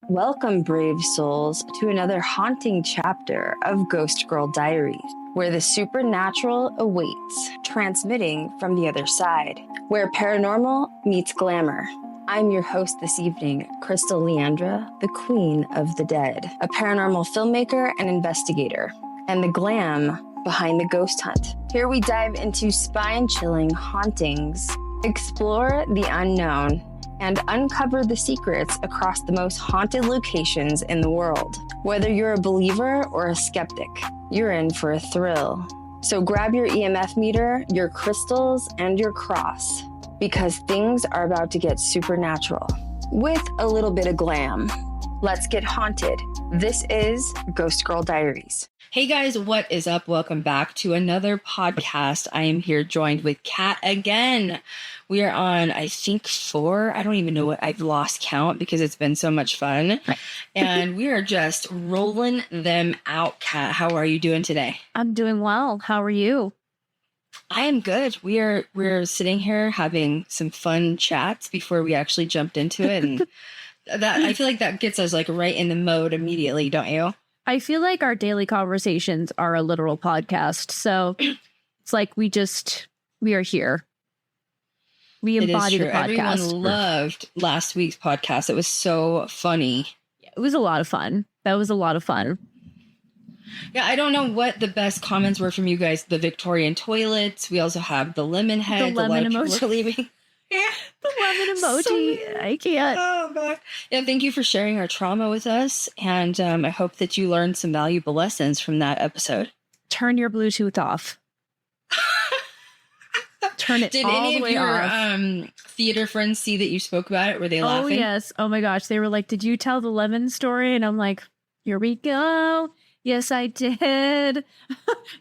Welcome, brave souls, to another haunting chapter of Ghost Girl Diaries, where the supernatural awaits, transmitting from the other side, where paranormal meets glamour. I'm your host this evening, Krystal Leandra, the Queen of the Dead, a paranormal filmmaker and investigator, and the glam behind the ghost hunt. Here we dive into spine-chilling hauntings, explore the unknown, and uncover the secrets across the most haunted locations in the world. Whether you're a believer or a skeptic, you're in for a thrill. So grab your EMF meter, your crystals, and your cross, because things are about to get supernatural with a little bit of glam. Let's get haunted. This is Ghost Girl Diaries. Hey guys, what is up? Welcome back to another podcast. I am here joined with Kat again. We are on, I think, 4. I don't even know what, I've lost count because it's been so much fun. And we are just rolling them out. Kat, how are you doing today? I'm doing well. How are you? I am good. We're sitting here having some fun chats before we actually jumped into it. And that I feel like that gets us like right in the mode immediately, don't you? I feel like our daily conversations are a literal podcast. So it's like we are here. We embody the podcast. Everyone loved last week's podcast. It was so funny. It was a lot of fun. That was a lot of fun. Yeah, I don't know what the best comments were from you guys. The Victorian toilets. We also have the lemon head. The lemon emoji. Were leaving. Yeah, the lemon emoji. So I can't. Oh, God. Yeah, thank you for sharing our trauma with us. And I hope that you learned some valuable lessons from that episode. Turn your Bluetooth off. Turn it all the way off. Did any of your theater friends see that you spoke about it? Were they laughing? Oh, yes. Oh, my gosh. They were like, did you tell the lemon story? And I'm like, here we go. Yes, I did.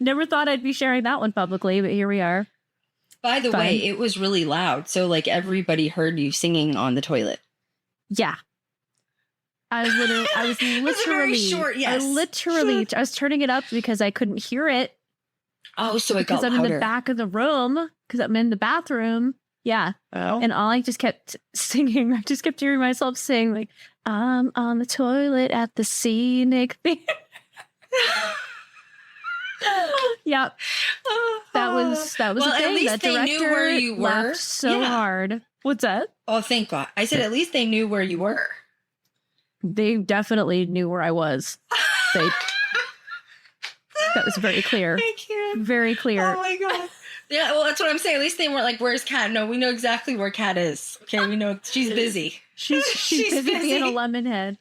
Never thought I'd be sharing that one publicly, but here we are. By the way, it was really loud. So like everybody heard you singing on the toilet. Yeah. I was literally very short, yes. I was turning it up because I couldn't hear it. Oh, so it got louder. Because I'm in the back of the room, because I'm in the bathroom. Yeah. Oh. And all I just kept singing, I just kept hearing myself sing like, I'm on the toilet at the scenic theater. Yep. That was well, the thing. At least that they director knew where you were. Laughed so hard. What's that? Oh, thank God. I said at least they knew where you were. They definitely knew where I was. That was very clear. I can't. Very clear. Oh my God. Yeah, well, that's what I'm saying. At least they weren't like, where's Kat? No, we know exactly where Kat is. Okay, we know she's busy. She's busy being a lemon head.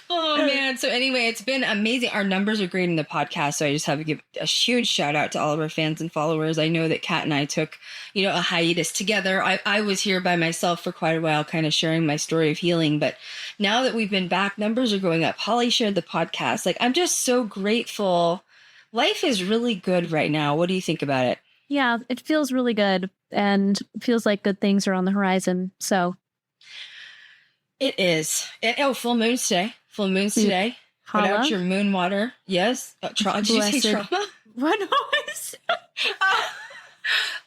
Oh, man. So anyway, it's been amazing. Our numbers are great in the podcast. So I just have to give a huge shout out to all of our fans and followers. I know that Kat and I took, a hiatus together. I was here by myself for quite a while, kind of sharing my story of healing. But now that we've been back, numbers are going up. Holly shared the podcast. Like, I'm just so grateful. Life is really good right now. What do you think about it? Yeah, it feels really good. And it feels like good things are on the horizon. So. It is. Full moon's today. Full moon's today. Put out your moon water. Yes. Did you say trauma? What was?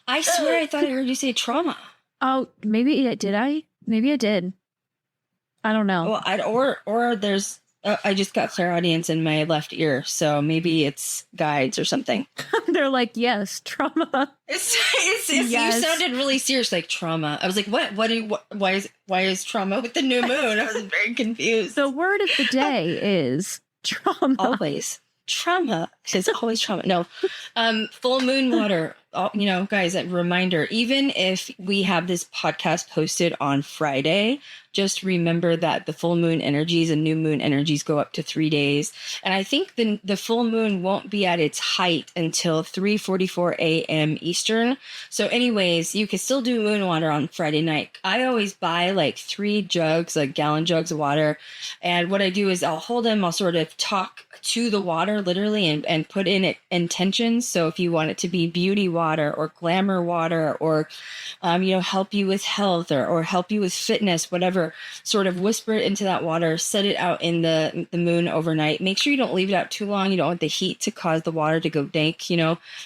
I swear I thought I heard you say trauma. Oh, maybe did I? Maybe I did. I don't know. Well, or there's. I just got clairaudience in my left ear, so maybe it's guides or something. They're like, yes, trauma. It's yes. You sounded really serious, like trauma. I was like, what? Why is trauma with the new moon? I was very confused. The word of the day is trauma. Always trauma. It's always trauma. No, full moon water. Guys, a reminder, even if we have this podcast posted on Friday, just remember that the full moon energies and new moon energies go up to 3 days. And I think the full moon won't be at its height until 3:44 a.m. Eastern. So anyways, you can still do moon water on Friday night. I always buy like 3 jugs, like gallon jugs of water. And what I do is I'll hold them. I'll sort of talk to the water literally and put in intentions. So if you want it to be beauty water or glamour water or, help you with health or help you with fitness, whatever, sort of whisper it into that water, set it out in the moon overnight. Make sure you don't leave it out too long. You don't want the heat to cause the water to go dank,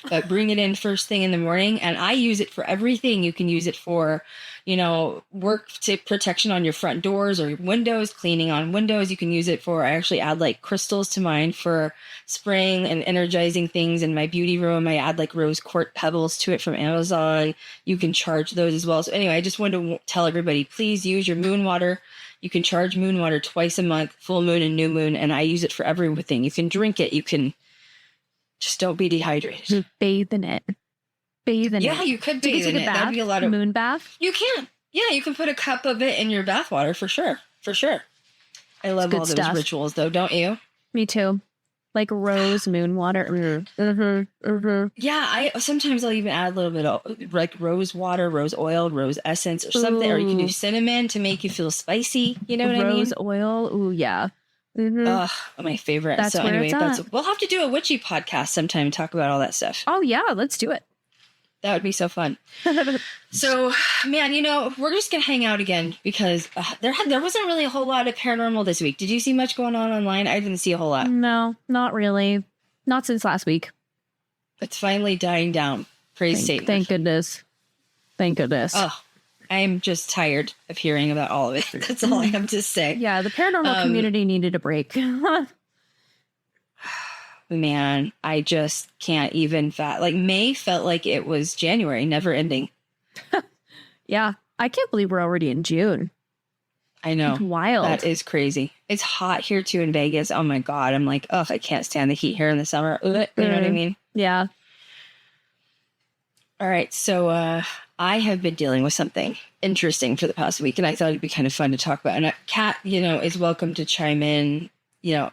but bring it in first thing in the morning. And I use it for everything. You can use it for work to protection on your front doors or windows, cleaning on windows. You can use it for, I actually add like crystals to mine for spraying and energizing things in my beauty room. I add like rose quartz pebbles to it from Amazon. You can charge those as well. So anyway, I just wanted to tell everybody, please use your moon water. You can charge moon water twice a month, full moon and new moon. And I use it for everything. You can drink it. You can just don't be dehydrated. Bathe in it. Yeah, you could bathe in it. That'd be a lot of moon bath. You can. Yeah, you can put a cup of it in your bath water for sure. For sure. I love all those stuff. Rituals though, don't you? Me too. Like rose moon water. Yeah, sometimes I'll even add a little bit of like rose water, rose oil, rose essence or something. Or you can do cinnamon to make you feel spicy. You know what I mean? Rose oil. Ooh, yeah. Oh, my favorite. That's so where anyway, it's at. We'll have to do a witchy podcast sometime and talk about all that stuff. Oh yeah, let's do it. That would be so fun. So, man, we're just going to hang out again because there wasn't really a whole lot of paranormal this week. Did you see much going on online? I didn't see a whole lot. No, not really. Not since last week. It's finally dying down. Praise Satan. Thank goodness. Thank goodness. Oh, I'm just tired of hearing about all of it. That's all I have to say. Yeah, the paranormal community needed a break. Man, I just can't even May felt like it was January, never ending. Yeah, I can't believe we're already in June. I know. It's wild. That is crazy. It's hot here too in Vegas. Oh my God. I'm like, I can't stand the heat here in the summer. You know what I mean? Yeah. All right. So I have been dealing with something interesting for the past week, and I thought it'd be kind of fun to talk about. And Kat, is welcome to chime in,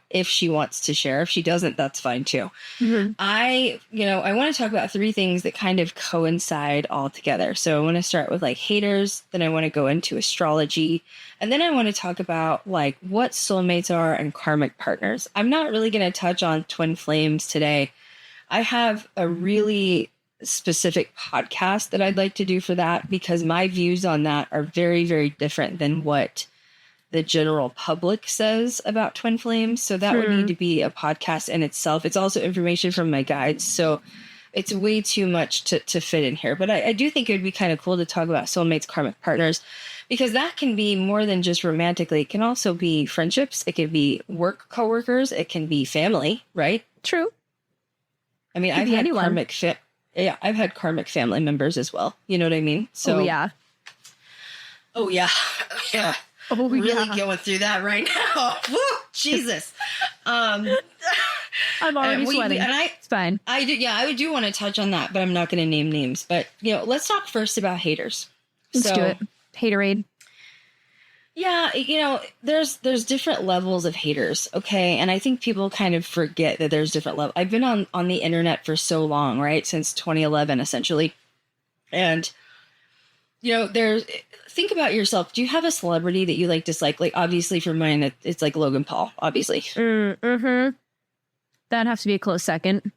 if she wants to share. If she doesn't, that's fine too. Mm-hmm. I want to talk about 3 things that kind of coincide all together. So I want to start with like haters, then I want to go into astrology, and then I want to talk about like what soulmates are and karmic partners. I'm not really going to touch on twin flames today. I have a really specific podcast that I'd like to do for that because my views on that are very, very different than what the general public says about twin flames. So that would need to be a podcast in itself. It's also information from my guides. So it's way too much to fit in here. But I do think it would be kind of cool to talk about soulmates, karmic partners, because that can be more than just romantically. It can also be friendships. It can be work coworkers. It can be family, right? True. I mean, I've had I've had karmic family members as well. You know what I mean? So yeah. Oh yeah. Yeah. Oh, really yeah. going through that right now. Woo, Jesus. I'm already sweating. It's fine. I do want to touch on that, but I'm not going to name names. But, let's talk first about haters. Let's do it. Haterade. Yeah, there's different levels of haters, okay? And I think people kind of forget that there's different levels. I've been on the internet for so long, right? Since 2011, essentially. And, think about yourself. Do you have a celebrity that you dislike? Like, obviously for mine, it's like Logan Paul, obviously. Mm-hmm. That'd have to be a close second.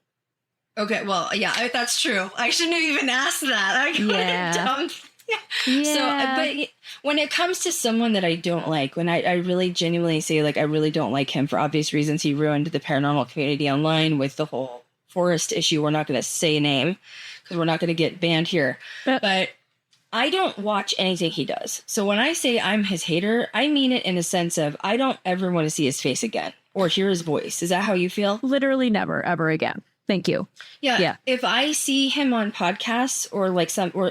Okay, well, yeah, that's true. I shouldn't have even asked that. Dumb. Yeah. So, but when it comes to someone that I don't like, when I really genuinely say, I really don't like him for obvious reasons, he ruined the paranormal community online with the whole forest issue. We're not going to say a name because we're not going to get banned here. But I don't watch anything he does. So when I say I'm his hater, I mean it in a sense of I don't ever want to see his face again or hear his voice. Is that how you feel? Literally never, ever again. Thank you. Yeah. If I see him on podcasts or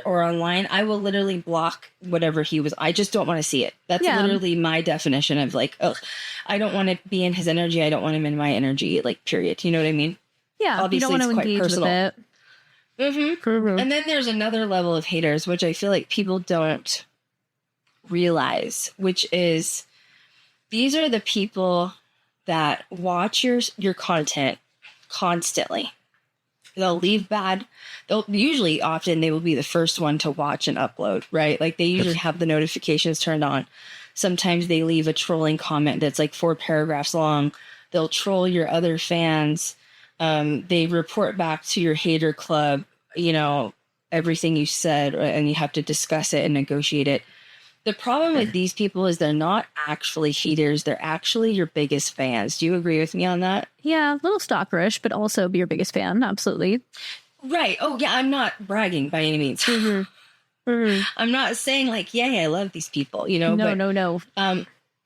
or online, I will literally block whatever he was. I just don't want to see it. That's literally my definition of I don't want to be in his energy. I don't want him in my energy, period. You know what I mean? Yeah. Obviously, you don't want to engage personal. with it. Mm-hmm. And then there's another level of haters, which I feel like people don't realize, which is these are the people that watch your content constantly. They'll leave bad. Often they will be the first one to watch and upload, right? They usually have the notifications turned on. Sometimes they leave a trolling comment that's 4 paragraphs long. They'll troll your other fans. They report back to your hater club, everything you said, and you have to discuss it and negotiate it. The problem with these people is they're not actually haters. They're actually your biggest fans. Do you agree with me on that? Yeah, a little stalkerish, but also be your biggest fan. Absolutely. Right. Oh, yeah. I'm not bragging by any means. Mm-hmm. I'm not saying like, yay, I love these people, you know. No.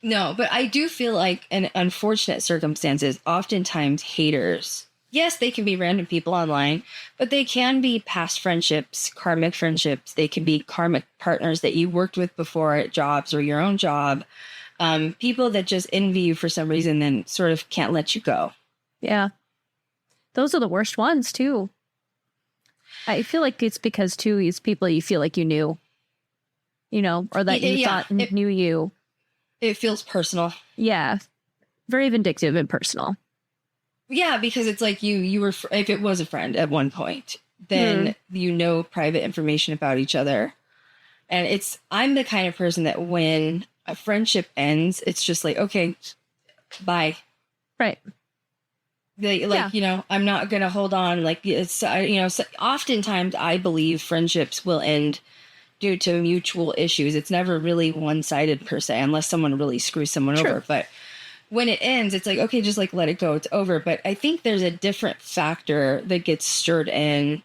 No, but I do feel like in unfortunate circumstances, oftentimes haters, yes, they can be random people online, but they can be past friendships, karmic friendships. They can be karmic partners that you worked with before at jobs or your own job. People that just envy you for some reason and sort of can't let you go. Yeah. Those are the worst ones, too. I feel like it's because, too, these people you feel like you knew, you know, or that you thought knew you. It feels personal. Yeah. Very vindictive and personal. Yeah, because it's like you were, if it was a friend at one point, then you know private information about each other. And I'm the kind of person that when a friendship ends, it's just like, okay, bye. Right. You know, I'm not going to hold on. Like, it's, you know, so oftentimes I believe friendships will end due to mutual issues. It's never really one-sided per se, unless someone really screws someone over. But when it ends, it's like, okay, just like let it go. It's over. But I think there's a different factor that gets stirred in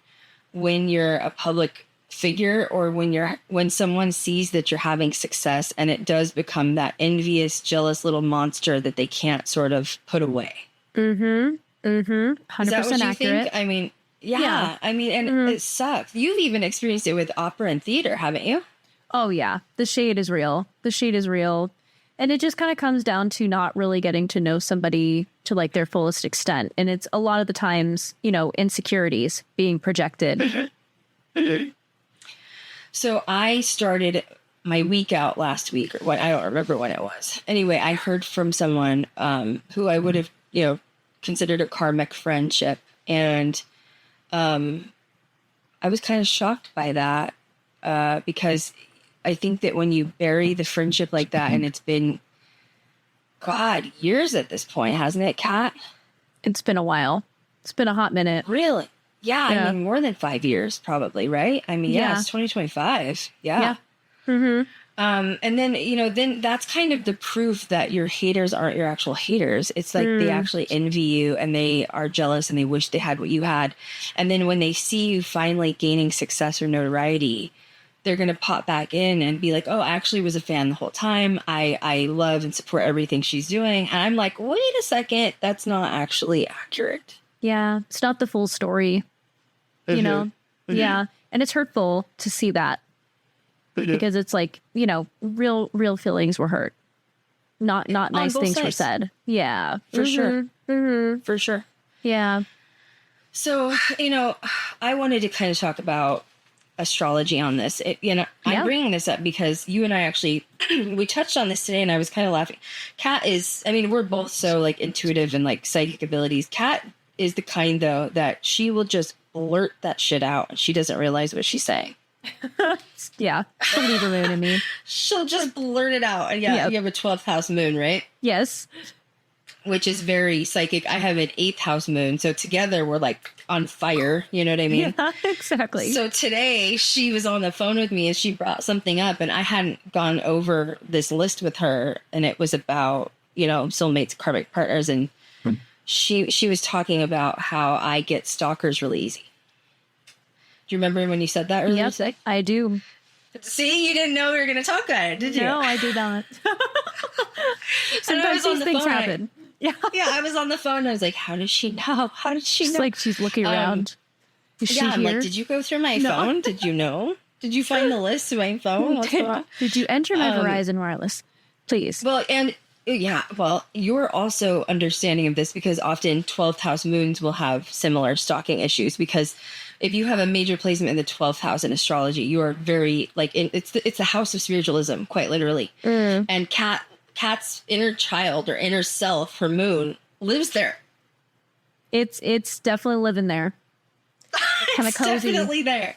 when you're a public figure or when someone sees that you're having success, and it does become that envious, jealous little monster that they can't sort of put away. 100% Is that what you accurate. think? I mean, yeah. I mean, and it sucks. You've even experienced it with opera and theater, haven't you? Oh, yeah. The shade is real. And it just kind of comes down to not really getting to know somebody to like their fullest extent. And it's a lot of the times, you know, insecurities being projected. So I started my week out last week, or I don't remember when it was. Anyway, I heard from someone who I would have, you know, considered a karmic friendship. And I was kind of shocked by that because I think that when you bury the friendship like that, and it's been, God, years at this point, hasn't it, Kat? It's been a while. It's been a hot minute. Really? Yeah. I mean, more than 5 years, probably, right? I mean, it's 2025. Yeah. And then, you know, then that's kind of the proof that your haters aren't your actual haters. It's like they actually envy you and they are jealous and they wish they had what you had. And then when they see you finally gaining success or notoriety, they're going to pop back in and be like, oh, I actually was a fan the whole time. I love and support everything she's doing. And I'm like, wait a second, that's not actually accurate. Yeah, it's not the full story, you know? Yeah, and it's hurtful to see that because it's like, you know, real feelings were hurt. Not nice things were said. Yeah, for sure. For sure. Yeah. So, you know, I wanted to kind of talk about astrology on this. I'm bringing this up because you and I actually, we touched on this today and I was kind of laughing. Kat is, I mean, we're both so like intuitive and like psychic abilities. Kat is the kind though that she will just blurt that shit out and she doesn't realize what she's saying. Yeah. The Libra moon in me. She'll just blurt it out. And you have a 12th house moon, right? Yes. Which is very psychic. I have an 8th house moon. So together we're like on fire. You know what I mean? Yeah, exactly. So today she was on the phone with me and she brought something up and I hadn't gone over this list with her. And it was about, you know, soulmates, karmic partners. And she was talking about how I get stalkers really easy. Do you remember when you said that earlier? Yes, I do. See, you didn't know we were going to talk about it, did you? No, I did not. Sometimes these things happen. Yeah, I was on the phone and I was like, how does she know? How did she know? It's like she's looking around. Is she I'm here? like, did you go through my phone? Did you know? Did you find the list to my phone? What's going on? Did you enter my Verizon wireless? Please. Well, and you're also understanding of this because often 12th house moons will have similar stalking issues because if you have a major placement in the 12th house in astrology, you are very like it's the house of spiritualism, quite literally. And Kat's inner child or inner self, her moon, lives there. It's definitely living there. Kind of cozy. Definitely there.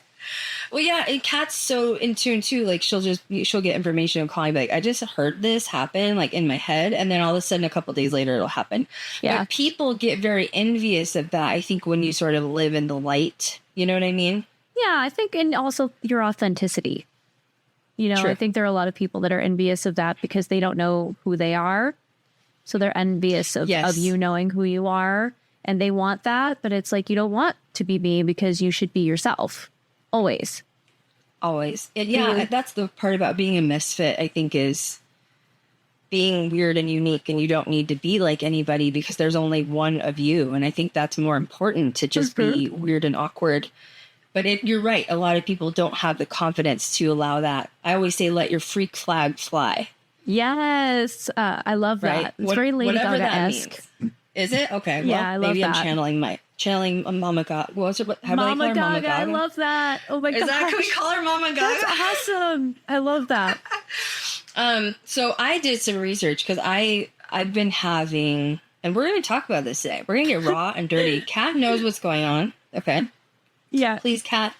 Well, yeah, and Kat's so in tune too. Like she'll get information and call me like, I just heard this happen like in my head, and then all of a sudden a couple of days later it'll happen. Yeah, but people get very envious of that. I think when you sort of live in the light, you know what I mean? Yeah, I think, and also your authenticity. You know, True. I think there are a lot of people that are envious of that because they don't know who they are, so they're envious of you knowing who you are, and they want that. But it's like you don't want to be me because you should be yourself. Always. always. That's the part about being a misfit, I think, is being weird and unique, and you don't need to be like anybody because there's only one of you. And I think that's more important, to just be weird and awkward. But you're right. A lot of people don't have the confidence to allow that. I always say, let your freak flag fly. Yes. I love that. Right? It's very Lady Gaga-esque. Is it? Okay. Well, Yeah, I love maybe that. I'm channeling Mama Gaga. What was it? How do they call her? Mama Gaga? I love that. Oh my god. Is that, can we call her Mama Gaga? That's awesome. I love that. So I did some research because I've been having, and we're going to talk about this today. We're going to get raw and dirty. Kat knows what's going on. Okay. Yeah. Please, Kat.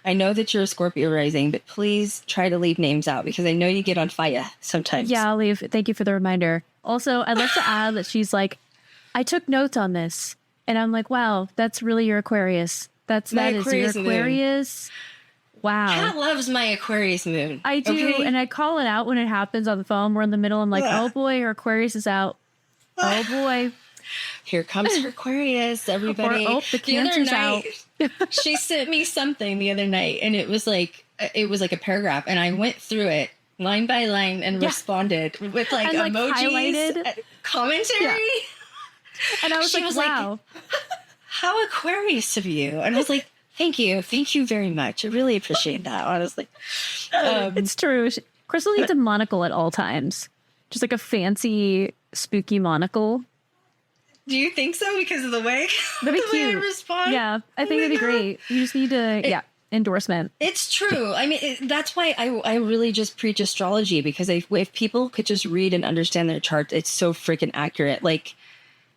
I know that you're a Scorpio rising, but please try to leave names out because I know you get on fire sometimes. Yeah, I'll leave. Thank you for the reminder. Also, I'd love to add that she's like, I took notes on this, and I'm like, wow, that's really your Aquarius. That is your Aquarius. Wow. Kat loves my Aquarius moon. I do, okay? and I call it out when it happens on the phone. We're in the middle. I'm like, oh boy, her Aquarius is out. Oh boy. Here comes her Aquarius, everybody. Or, the Cancer's out. She sent me something the other night, and it was like a paragraph, and I went through it line by line and responded with like and, emojis, highlighted commentary. Yeah. And I was she like, was wow. like, how Aquarius of you. And I was like, thank you very much. I really appreciate that, honestly. It's true. Krystal needs a monocle at all times, just like a fancy spooky monocle. Do you think so? Because of the way, that'd be the cute. way I respond? Yeah, I think that'd be great. You just need to, endorsement. It's true. I mean, that's why I really just preach astrology, because if people could just read and understand their charts, it's so freaking accurate. Like,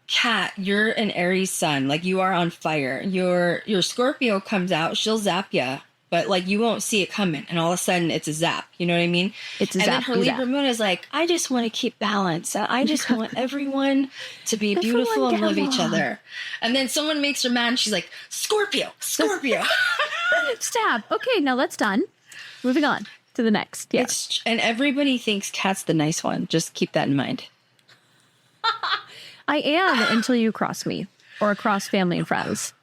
Kat, you're an Aries sun. Like, you are on fire. Your Scorpio comes out, she'll zap ya, but like you won't see it coming, and all of a sudden it's a zap. You know what I mean? It's a zap. And then her zap. Libra moon is like, I just want to keep balance. I just want everyone to be beautiful and love each other. And then someone makes her mad, and she's like, Scorpio. Stab. Okay, now that's done. Moving on to the next. Yeah. And everybody thinks Kat's the nice one. Just keep that in mind. I am until you cross me or across family and friends.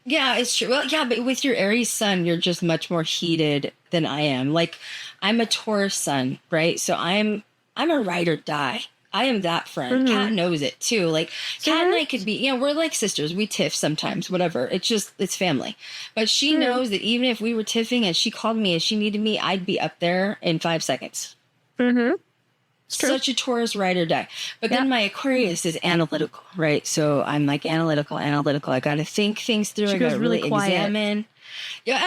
Yeah, it's true. Well, yeah, but with your Aries sun, you're just much more heated than I am. Like, I'm a Taurus sun, right? So I'm a ride or die. I am that friend. Kat knows it too. Like, Kat and I could be, we're like sisters. We tiff sometimes, whatever. It's family. But she knows that even if we were tiffing and she called me and she needed me, I'd be up there in 5 seconds. Mm-hmm. It's true. Such a Taurus ride or die. But then my Aquarius is analytical, right? So I'm like analytical. I got to think things through. I got to really examine. Yeah.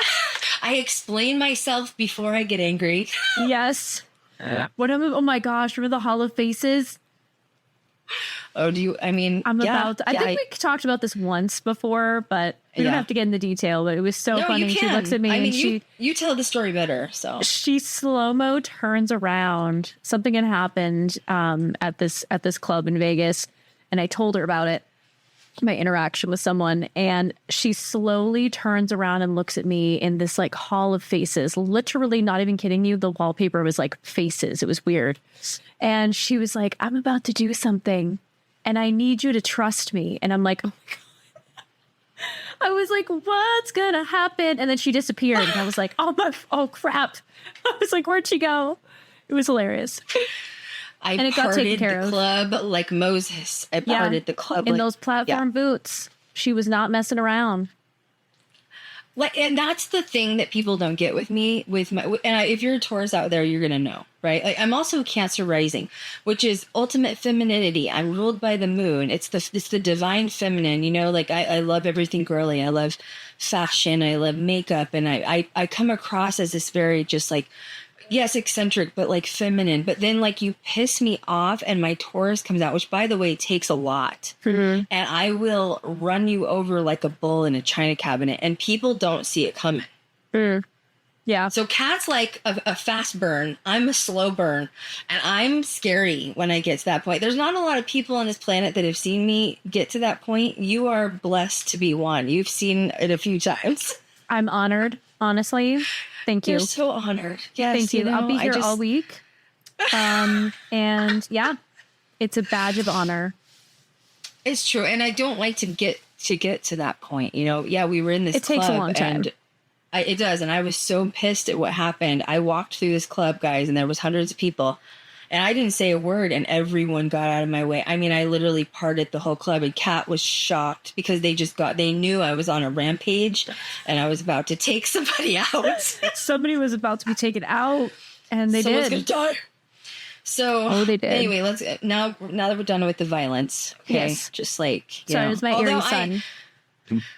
I explain myself before I get angry. Yes. Oh my gosh. Remember the Hall of Faces? Oh, do you? I mean, I think we talked about this once before, but we don't have to get into detail. But it was so funny. She looks at me and you tell the story better. So she slow-mo turns around. Something had happened at this club in Vegas, and I told her about it. My interaction with someone, and she slowly turns around and looks at me in this like hall of faces. Literally, not even kidding you. The wallpaper was like faces. It was weird. And she was like, I'm about to do something and I need you to trust me. And I'm like, oh my God. I was like, what's gonna happen? And then she disappeared. And I was like, oh crap. I was like, where'd she go? It was hilarious. And it got taken care of. The club like Moses. I parted the club in those platform boots. She was not messing around. Like, and that's the thing that people don't get with me. If you're a Taurus out there, you're gonna know, right? Like, I'm also a Cancer rising, which is ultimate femininity. I'm ruled by the moon. It's the divine feminine. Like I love everything girly. I love fashion. I love makeup, and I come across as this very just like, yes, eccentric, but like feminine. But then like you piss me off and my Taurus comes out, which by the way takes a lot. And I will run you over like a bull in a china cabinet, and people don't see it coming. Yeah. So Kat's like a fast burn. I'm a slow burn, and I'm scary when I get to that point. There's not a lot of people on this planet that have seen me get to that point. You are blessed to be one. You've seen it a few times. I'm honored, honestly. Thank you. You're so honored. Yes, thank you. I'll be here all week. And yeah, it's a badge of honor. It's true. And I don't like to get to that point. Yeah, we were in this club. It takes a long time. It does. And I was so pissed at what happened. I walked through this club, guys, and there was hundreds of people. And I didn't say a word, and everyone got out of my way. I mean, I literally parted the whole club, and Kat was shocked because they knew I was on a rampage and I was about to take somebody out. Somebody was about to be taken out, and Someone's gonna die. So, they did. Anyway, now that we're done with the violence, okay? Yes. Just like, sorry, it's my Aries son.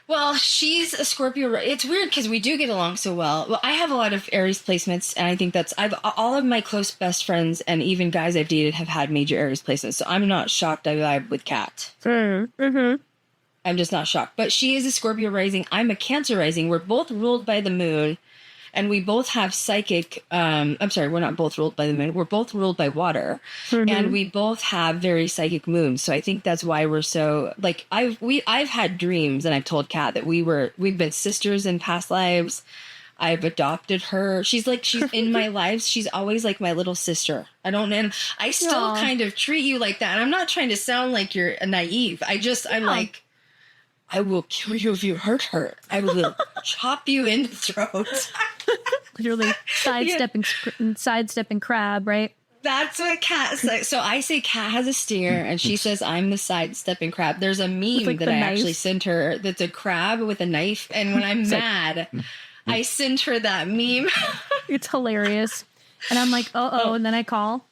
Well, she's a Scorpio. It's weird because we do get along so well. Well, I have a lot of Aries placements, and I think all of my close best friends and even guys I've dated have had major Aries placements. So I'm not shocked I vibe with Kat. Mm-hmm. I'm just not shocked. But she is a Scorpio rising. I'm a Cancer rising. We're both ruled by the moon, and we both have psychic. I'm sorry, we're not both ruled by the moon. We're both ruled by water, and we both have very psychic moons. So I think that's why we're so like I've had dreams, and I've told Kat that we've been sisters in past lives. I've adopted her. She's in my lives. She's always like my little sister. I still kind of treat you like that. And I'm not trying to sound like you're naive. I'm like, I will kill you if you hurt her. I will chop you in the throat. Literally sidestepping crab, right? That's what Kat says. So I say Kat has a steer, and she says I'm the sidestepping crab. There's a meme that I actually sent her that's a crab with a knife, and when I'm mad, I send her that meme. It's hilarious. And I'm like, and then I call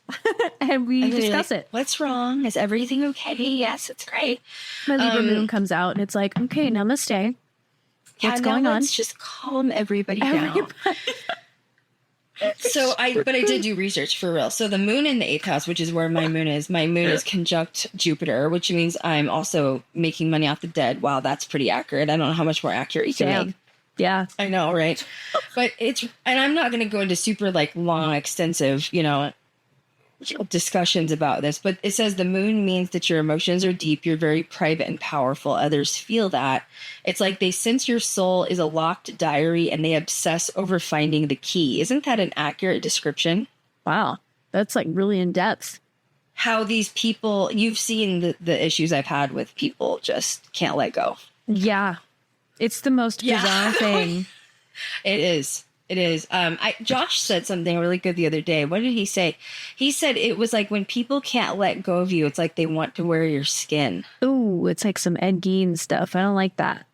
and we discuss it. What's wrong? Is everything okay? Yes, it's great. My Libra moon comes out and it's like, okay, namaste. What's going on? Let's just calm everybody down. But I did do research for real. So the moon in the 8th house, which is where my moon is conjunct Jupiter, which means I'm also making money off the dead. Wow, that's pretty accurate. I don't know how much more accurate you can make. Yeah. I know, right? But and I'm not going to go into super like long, extensive, discussions about this, but it says the moon means that your emotions are deep. You're very private and powerful. Others feel that. It's like they sense your soul is a locked diary and they obsess over finding the key. Isn't that an accurate description? Wow. That's like really in depth. How these people, you've seen the issues I've had with people just can't let go. Yeah. It's the most bizarre thing. It is. Josh said something really good the other day. What did he say? He said it was like when people can't let go of you, it's like they want to wear your skin. Ooh, it's like some Ed Gein stuff. I don't like that.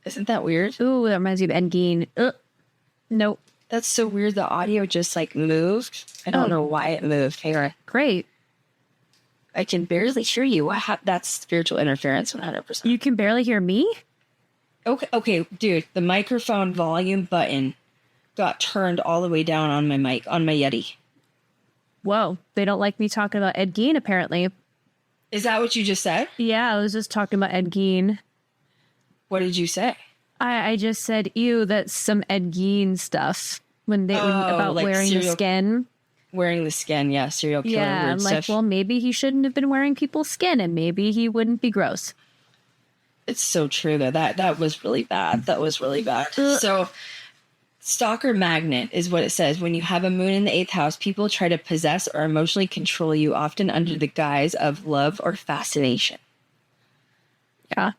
Isn't that weird? Ooh, that reminds me of Ed Gein. Nope. That's so weird. The audio just like moved. I don't know why it moved. Hey, great. I can barely hear you. That's spiritual interference, 100%. You can barely hear me? Okay, dude, the microphone volume button got turned all the way down on my mic, on my Yeti. Whoa, they don't like me talking about Ed Gein, apparently. Is that what you just said? Yeah, I was just talking about Ed Gein. What did you say? I just said, ew, that's some Ed Gein stuff. About like wearing the skin. Wearing the skin, yeah, serial killer weird stuff. Well, maybe he shouldn't have been wearing people's skin, and maybe he wouldn't be gross. It's so true, though. That was really bad. That was really bad. So, stalker magnet is what it says. When you have a moon in the 8th house, people try to possess or emotionally control you, often under the guise of love or fascination. Yeah.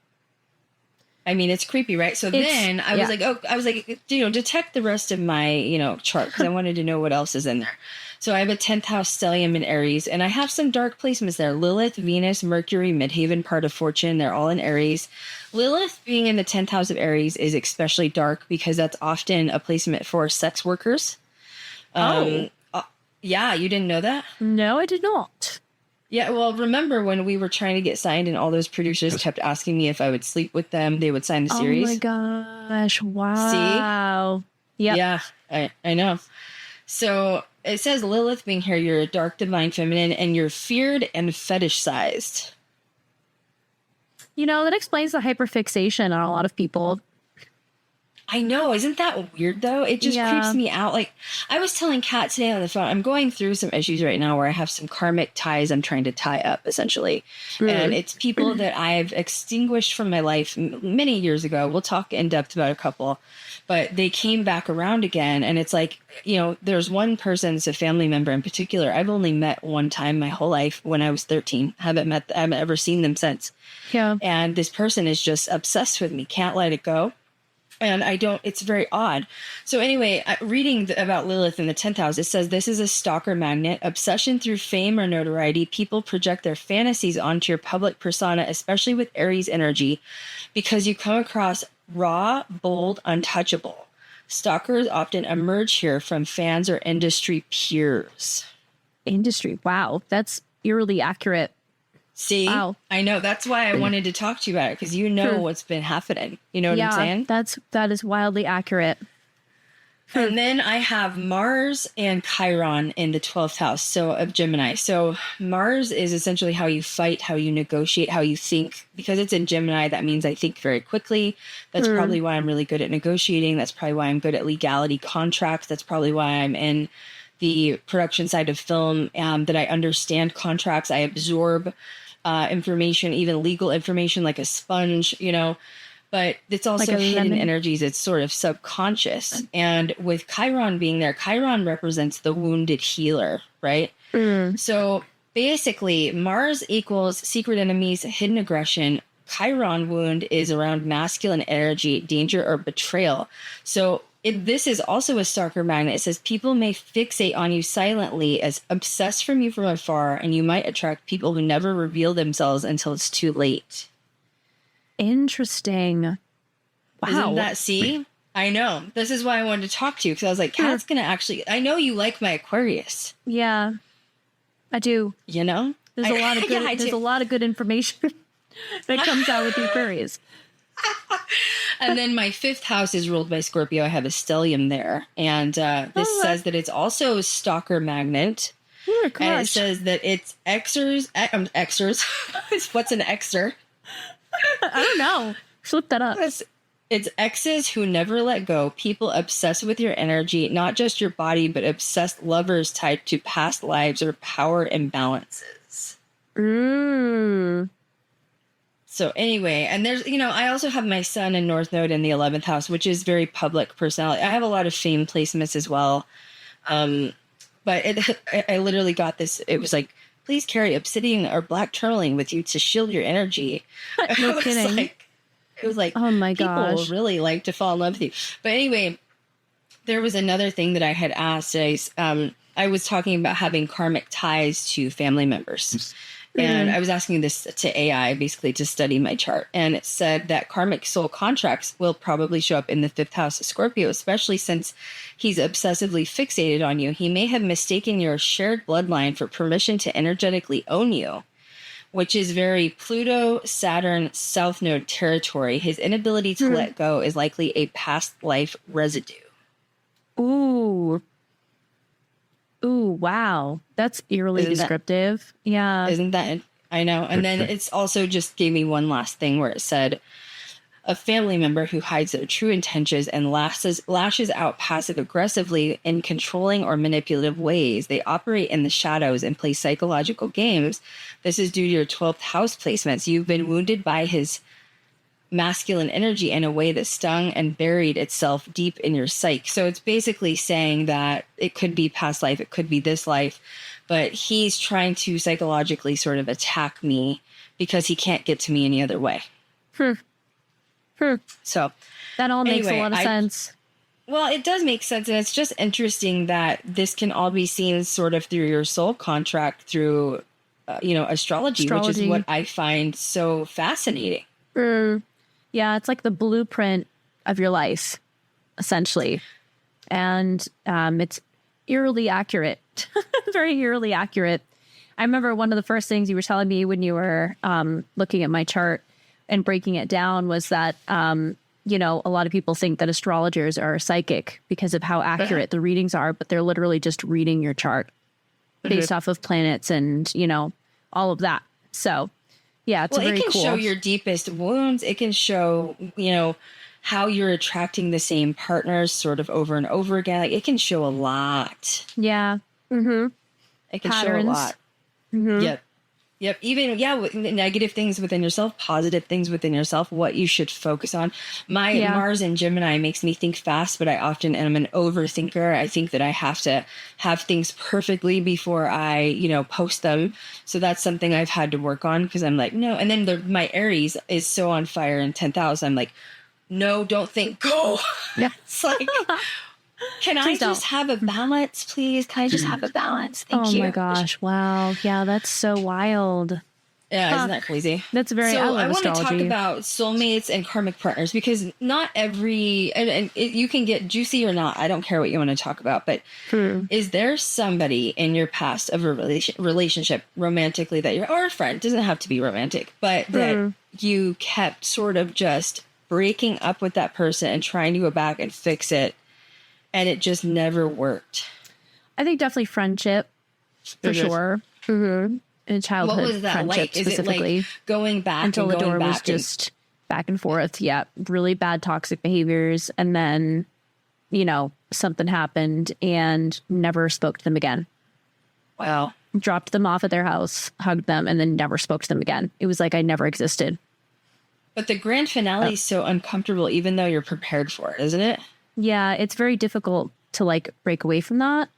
I mean, it's creepy, right? So then I was like, detect the rest of my, chart because I wanted to know what else is in there. So I have a 10th house stellium in Aries, and I have some dark placements there. Lilith, Venus, Mercury, Midhaven, part of Fortune. They're all in Aries. Lilith being in the 10th house of Aries is especially dark because that's often a placement for sex workers. Yeah, you didn't know that? No, I did not. Yeah, well, remember when we were trying to get signed and all those producers kept asking me if I would sleep with them, they would sign the series? Oh my gosh, wow. See? Yep. Yeah, I know. So it says Lilith being here, you're a dark divine feminine and you're feared and fetishized. That explains the hyperfixation on a lot of people. I know. Isn't that weird, though? It just creeps me out. Like, I was telling Kat today on the phone, I'm going through some issues right now where I have some karmic ties I'm trying to tie up, essentially. And it's people that I've extinguished from my life many years ago. We'll talk in depth about a couple. But they came back around again. And it's like, there's one person, it's a family member in particular, I've only met one time my whole life when I was 13. I haven't ever seen them since. Yeah. And this person is just obsessed with me. Can't let it go. And it's very odd. So anyway, reading about Lilith in the 10th house, it says this is a stalker magnet, obsession through fame or notoriety. People project their fantasies onto your public persona, especially with Aries energy, because you come across raw, bold, untouchable. Stalkers often emerge here from fans or industry peers. Industry. Wow. That's eerily accurate. See, wow. I know. That's why I wanted to talk to you about it, because you know what's been happening. You know what I'm saying? That is wildly accurate. And then I have Mars and Chiron in the 12th house, of Gemini. So Mars is essentially how you fight, how you negotiate, how you think. Because it's in Gemini, that means I think very quickly. That's probably why I'm really good at negotiating. That's probably why I'm good at legality contracts. That's probably why I'm in the production side of film, that I understand contracts. I absorb information, even legal information, like a sponge, but it's also like hidden energies. It's sort of subconscious. And with Chiron being there, Chiron represents the wounded healer, right? So basically Mars equals secret enemies, hidden aggression. Chiron wound is around masculine energy, danger, or betrayal. So this is also a stalker magnet. It says people may fixate on you silently, as obsessed from you from afar, and you might attract people who never reveal themselves until it's too late. Interesting. Wow. Isn't that, see? I know. This is why I wanted to talk to you, because I was like, Kat's going to actually, I know you like my Aquarius. Yeah, I do. You know? There's a lot of good, there's a lot of good information that comes out with the Aquarius. And then my 5th house is ruled by Scorpio. I have a stellium there. And this says that it's also a stalker magnet. Oh, gosh. And it says that it's Xers. What's an Xer? I don't know. Flip that up. It's exes who never let go. People obsessed with your energy, not just your body, but obsessed lovers tied to past lives or power imbalances. So anyway, and there's, I also have my sun and North Node in the 11th house, which is very public personality. I have a lot of fame placements as well. But I literally got this. It was like, please carry obsidian or black tourmaline with you to shield your energy. No kidding. It was like, oh my gosh. People really like to fall in love with you. But anyway, there was another thing that I had asked. I was talking about having karmic ties to family members. And I was asking this to AI, basically, to study my chart. And it said that karmic soul contracts will probably show up in the 5th house of Scorpio, especially since he's obsessively fixated on you. He may have mistaken your shared bloodline for permission to energetically own you, which is very Pluto, Saturn, South Node territory. His inability to let go is likely a past life residue. Ooh, wow. That's eerily descriptive. Yeah. Isn't that? I know. And then it's also just gave me one last thing where it said, a family member who hides their true intentions and lashes out passive aggressively in controlling or manipulative ways. They operate in the shadows and play psychological games. This is due to your 12th house placements. You've been wounded by his masculine energy in a way that stung and buried itself deep in your psyche. So it's basically saying that it could be past life, it could be this life, but he's trying to psychologically sort of attack me because he can't get to me any other way. So that all makes a lot of sense. Well, it does make sense. And it's just interesting that this can all be seen sort of through your soul contract, through, astrology, which is what I find so fascinating. Yeah, it's like the blueprint of your life, essentially. And it's eerily accurate, very eerily accurate. I remember one of the first things you were telling me when you were looking at my chart and breaking it down was that, a lot of people think that astrologers are psychic because of how accurate the readings are, but they're literally just reading your chart based off of planets and, all of that. So yeah, it's very cool. It can show your deepest wounds. It can show, how you're attracting the same partners sort of over and over again. Like, it can show a lot. Yeah. It can show a lot. Yep. Even, negative things within yourself, positive things within yourself, what you should focus on. My Mars in Gemini makes me think fast, but I often am an overthinker. I think that I have to have things perfectly before I, post them. So that's something I've had to work on because I'm like, no. And then my Aries is so on fire in 10th house. I'm like, no, don't think, go. Yeah. It's like, can I just have a balance, please? Can I just have a balance? Thank you. Oh my gosh. Wow. Yeah, that's so wild. Yeah, isn't that crazy? That's very. So I want to astrology. talk about soulmates and karmic partners, because not every, you can get juicy or not. I don't care what you want to talk about, but is there somebody in your past of a relationship romantically that you're, or a friend, it doesn't have to be romantic, but that you kept sort of just breaking up with that person and trying to go back and fix it, and it just never worked? I think definitely friendship for sure. In childhood, what was that friendship like? Is specifically, it like going back until and the door going was back just back and forth. Yeah, really bad toxic behaviors, and then something happened and never spoke to them again. Wow. Dropped them off at their house, hugged them, and then never spoke to them again. It was like I never existed. But the grand finale is so uncomfortable, even though you're prepared for it, isn't it? Yeah, it's very difficult to like break away from that,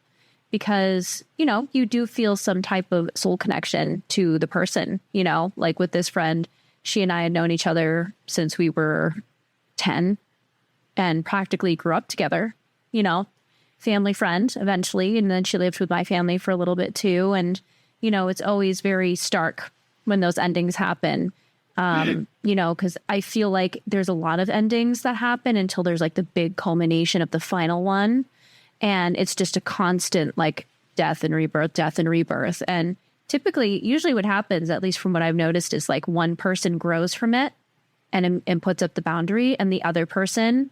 because, you do feel some type of soul connection to the person, like with this friend, she and I had known each other since we were 10 and practically grew up together, family friend eventually. And then she lived with my family for a little bit too. And, it's always very stark when those endings happen. Because I feel like there's a lot of endings that happen until there's like the big culmination of the final one. And it's just a constant like death and rebirth. And typically, usually what happens, at least from what I've noticed, is like one person grows from it and puts up the boundary, and the other person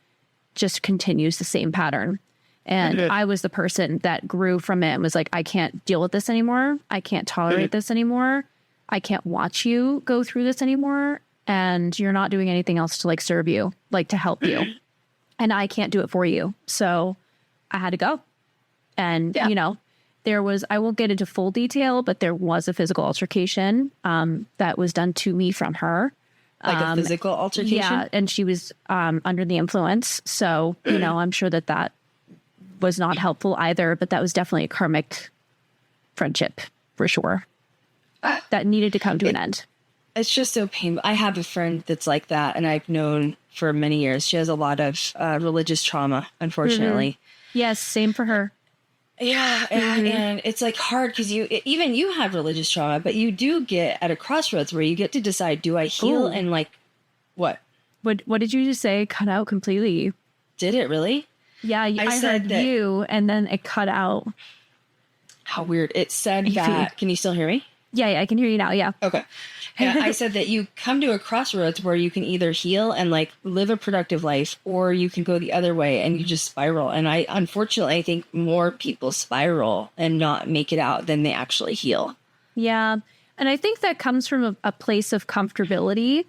just continues the same pattern. And I was the person that grew from it and was like, I can't deal with this anymore. I can't tolerate this anymore. I can't watch you go through this anymore. And you're not doing anything else to like serve you, like to help you. And I can't do it for you. So I had to go. And, there was, I won't get into full detail, but there was a physical altercation that was done to me from her. Like a physical altercation? Yeah. And she was under the influence. So, I'm sure that was not helpful either, but that was definitely a karmic friendship for sure. That needed to come to an end. It's just so painful. I have a friend that's like that, and I've known for many years. She has a lot of religious trauma, unfortunately. Yes, same for her. Yeah, and it's like hard because you have religious trauma, but you do get at a crossroads where you get to decide: do I heal and like what? What did you just say? Cut out completely. Did it really? Yeah, I said heard you, and then it cut out. How weird! It said that. Can you still hear me? Yeah, I can hear you now. Yeah. Okay. And I said that you come to a crossroads where you can either heal and like live a productive life, or you can go the other way and you just spiral. And unfortunately, I think more people spiral and not make it out than they actually heal. Yeah. And I think that comes from a place of comfortability.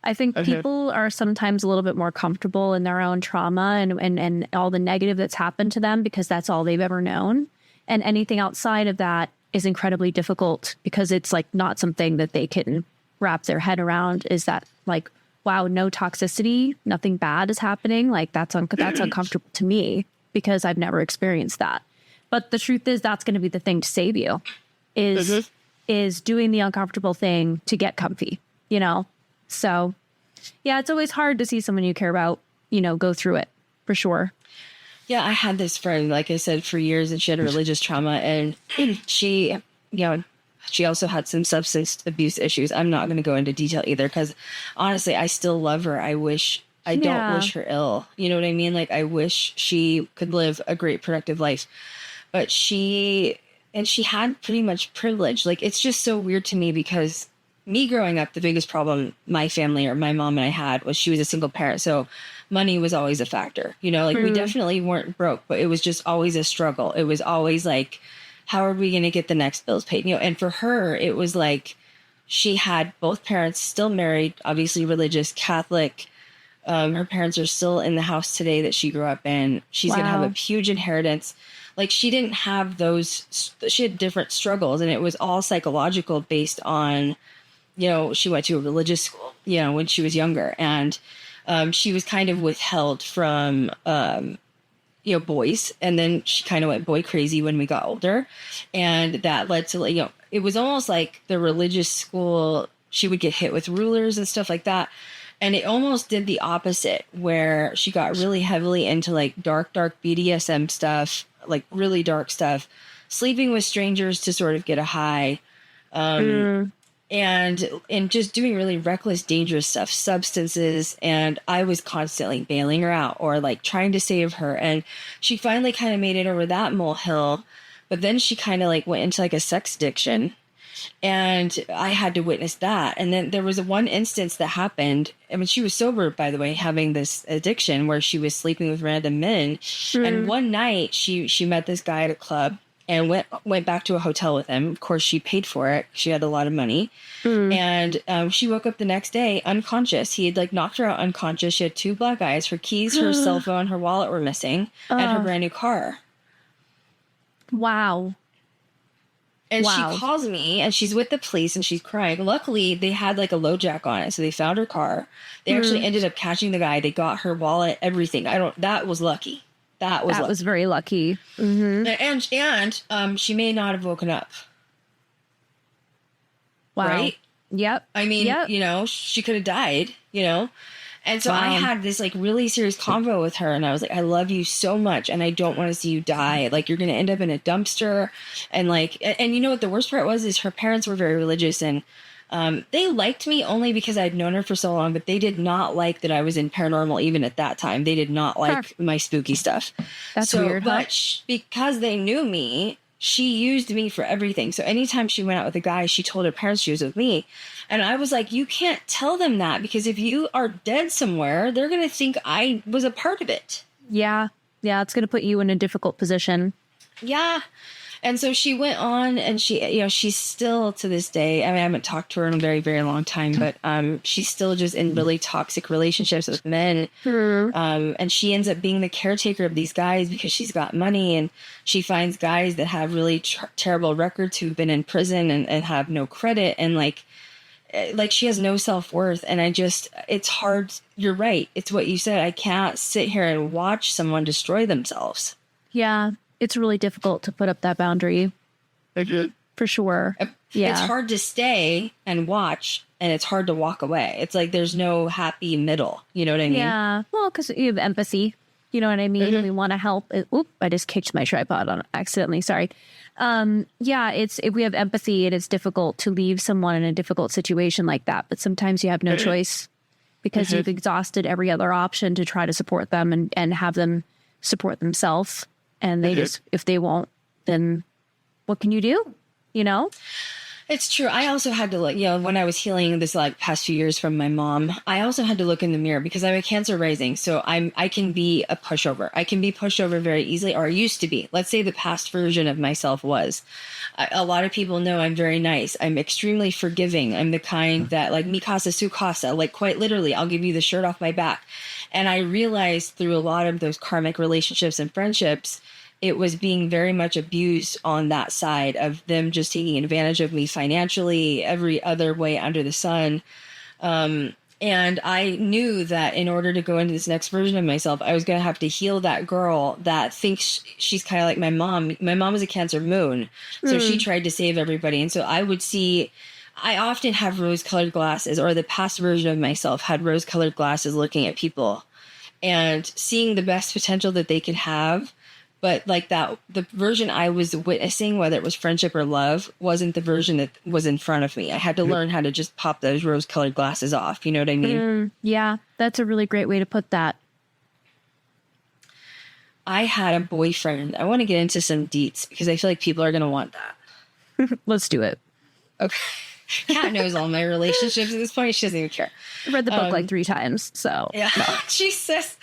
I think people are sometimes a little bit more comfortable in their own trauma and all the negative that's happened to them because that's all they've ever known. And anything outside of that is incredibly difficult because it's like not something that they can wrap their head around. Is that like, wow, no toxicity, nothing bad is happening. Like that's uncomfortable to me because I've never experienced that. But the truth is that's going to be the thing to save you is doing the uncomfortable thing to get comfy, So yeah, it's always hard to see someone you care about, go through it for sure. Yeah, I had this friend, like I said, for years, and she had a religious trauma, and she also had some substance abuse issues. I'm not going to go into detail either, because honestly, I still love her. I don't wish her ill. You know what I mean? Like, I wish she could live a great, productive life. But she had pretty much privilege. Like, it's just so weird to me because me growing up, the biggest problem my family or my mom and I had was she was a single parent. So money was always a factor, we definitely weren't broke, but it was just always a struggle. It was always like, how are we going to get the next bills paid? And for her, it was like she had both parents still married, obviously religious, Catholic. Her parents are still in the house today that she grew up in. She's going to have a huge inheritance. Like she didn't have she had different struggles, and it was all psychological based on, she went to a religious school, when she was younger, and she was kind of withheld from, boys. And then she kind of went boy crazy when we got older. And that led to, it was almost like the religious school, she would get hit with rulers and stuff like that. And it almost did the opposite, where she got really heavily into like dark BDSM stuff, like really dark stuff, sleeping with strangers to sort of get a high, and just doing really reckless, dangerous stuff, substances. And I was constantly bailing her out or like trying to save her. And she finally kind of made it over that molehill, but then she kind of like went into like a sex addiction. And I had to witness that. And then there was one instance that happened. I mean, she was sober, by the way, having this addiction where she was sleeping with random men. And one night she met this guy at a club and went back to a hotel with him. Of course, she paid for it. She had a lot of money. And she woke up the next day unconscious. He had like knocked her out unconscious. She had 2 black eyes. Her keys, her cell phone, her wallet were missing, and her brand new car. Wow. And she calls me and she's with the police and she's crying. Luckily, they had like a LoJack on it. So they found her car. They actually ended up catching the guy. They got her wallet, everything. That was lucky. That was very lucky. And she may not have woken up. Wow. Right? Yep. I mean, you know, she could have died, you know? And so I had this like really serious convo with her and I was like, I love you so much and I don't want to see you die. Like you're going to end up in a dumpster. And like, and you know what the worst part was is her parents were very religious and they liked me only because I'd known her for so long, but they did not like that I was in paranormal even at that time. They did not like my spooky stuff. That's weird. But because they knew me, she used me for everything. So anytime she went out with a guy, she told her parents she was with me. And I was like, you can't tell them that because if you are dead somewhere, they're going to think I was a part of it. Yeah. Yeah. It's going to put you in a difficult position. Yeah. And so she went on and she, you know, she's still to this day, I mean, I haven't talked to her in a very, very long time, but she's still just in really toxic relationships with men. And she ends up being the caretaker of these guys because she's got money and she finds guys that have really terrible records who've been in prison and have no credit. And like she has no self-worth. And it's hard. You're right. It's what you said. I can't sit here and watch someone destroy themselves. Yeah. It's really difficult to put up that boundary. For sure. Yeah. It's hard to stay and watch and it's hard to walk away. It's like there's no happy middle. You know what I mean? Yeah. Well, because you have empathy. You know what I mean? We want to help. I just kicked my tripod on accidentally. Sorry. Yeah, if we have empathy, it is difficult to leave someone in a difficult situation like that. But sometimes you have no choice because you've exhausted every other option to try to support them and have them support themselves. And they just, if they won't, then what can you do? You know? It's true. I also had to look, you know, when I was healing this like past few years from my mom, I also had to look in the mirror because I'm a Cancer rising. So I can be a pushover. I can be pushed over very easily, or I used to be. Let's say the past version of myself was. A lot of people know I'm very nice. I'm extremely forgiving. I'm the kind that like mikasa sukasa, like quite literally, I'll give you the shirt off my back. And I realized through a lot of those karmic relationships and friendships, it was being very much abused on that side of them just taking advantage of me financially, every other way under the sun. And I knew that in order to go into this next version of myself, I was going to have to heal that girl that thinks she's kind of like my mom. My mom was a Cancer moon, so she tried to save everybody. And so I often have rose-colored glasses, or the past version of myself had rose-colored glasses looking at people and seeing the best potential that they could have. But like that, the version I was witnessing, whether it was friendship or love, wasn't the version that was in front of me. I had to learn how to just pop those rose-colored glasses off. You know what I mean? Yeah, that's a really great way to put that. I had a boyfriend. I want to get into some deets because I feel like people are going to want that. Let's do it. Okay. Kat knows all my relationships at this point. She doesn't even care. I read the book like 3 times, so. Yeah, no. Jesus.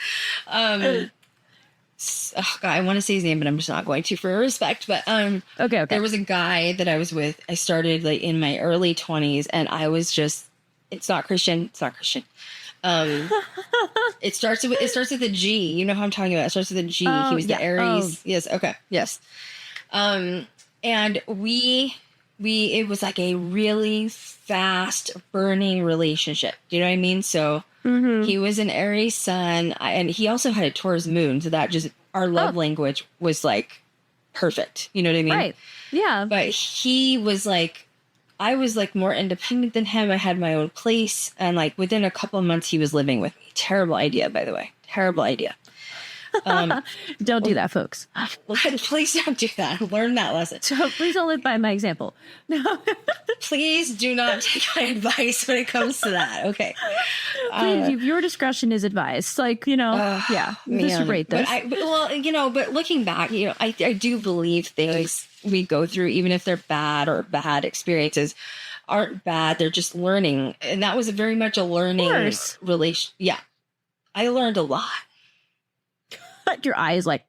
Oh God, I want to say his name, but I'm just not going to for respect. But okay. There was a guy that I was with. I started like in my early 20s, and I was just. It's not Christian. It starts with a G. You know how I'm talking about. It starts with a G. He was the Aries. Yes. Okay. Yes. And it was like a really fast burning relationship. Do you know what I mean? So he was an Aries sun, and he also had a Taurus moon. So that just, our love language was like perfect. You know what I mean? Right. Yeah. But he was like, I was like more independent than him. I had my own place. And like within a couple of months, he was living with me. Terrible idea, by the way. Terrible idea. Don't do that, folks. Please don't do that. Learn that lesson. So please don't live by my example. No. Please do not take my advice when it comes to that. Okay. Please, your discretion is advised. Like, yeah, just rate this. But looking back, I do believe things we go through, even if they're bad or bad experiences, aren't bad. They're just learning. And that was very much a learning relation. Yeah. I learned a lot. Your eyes like,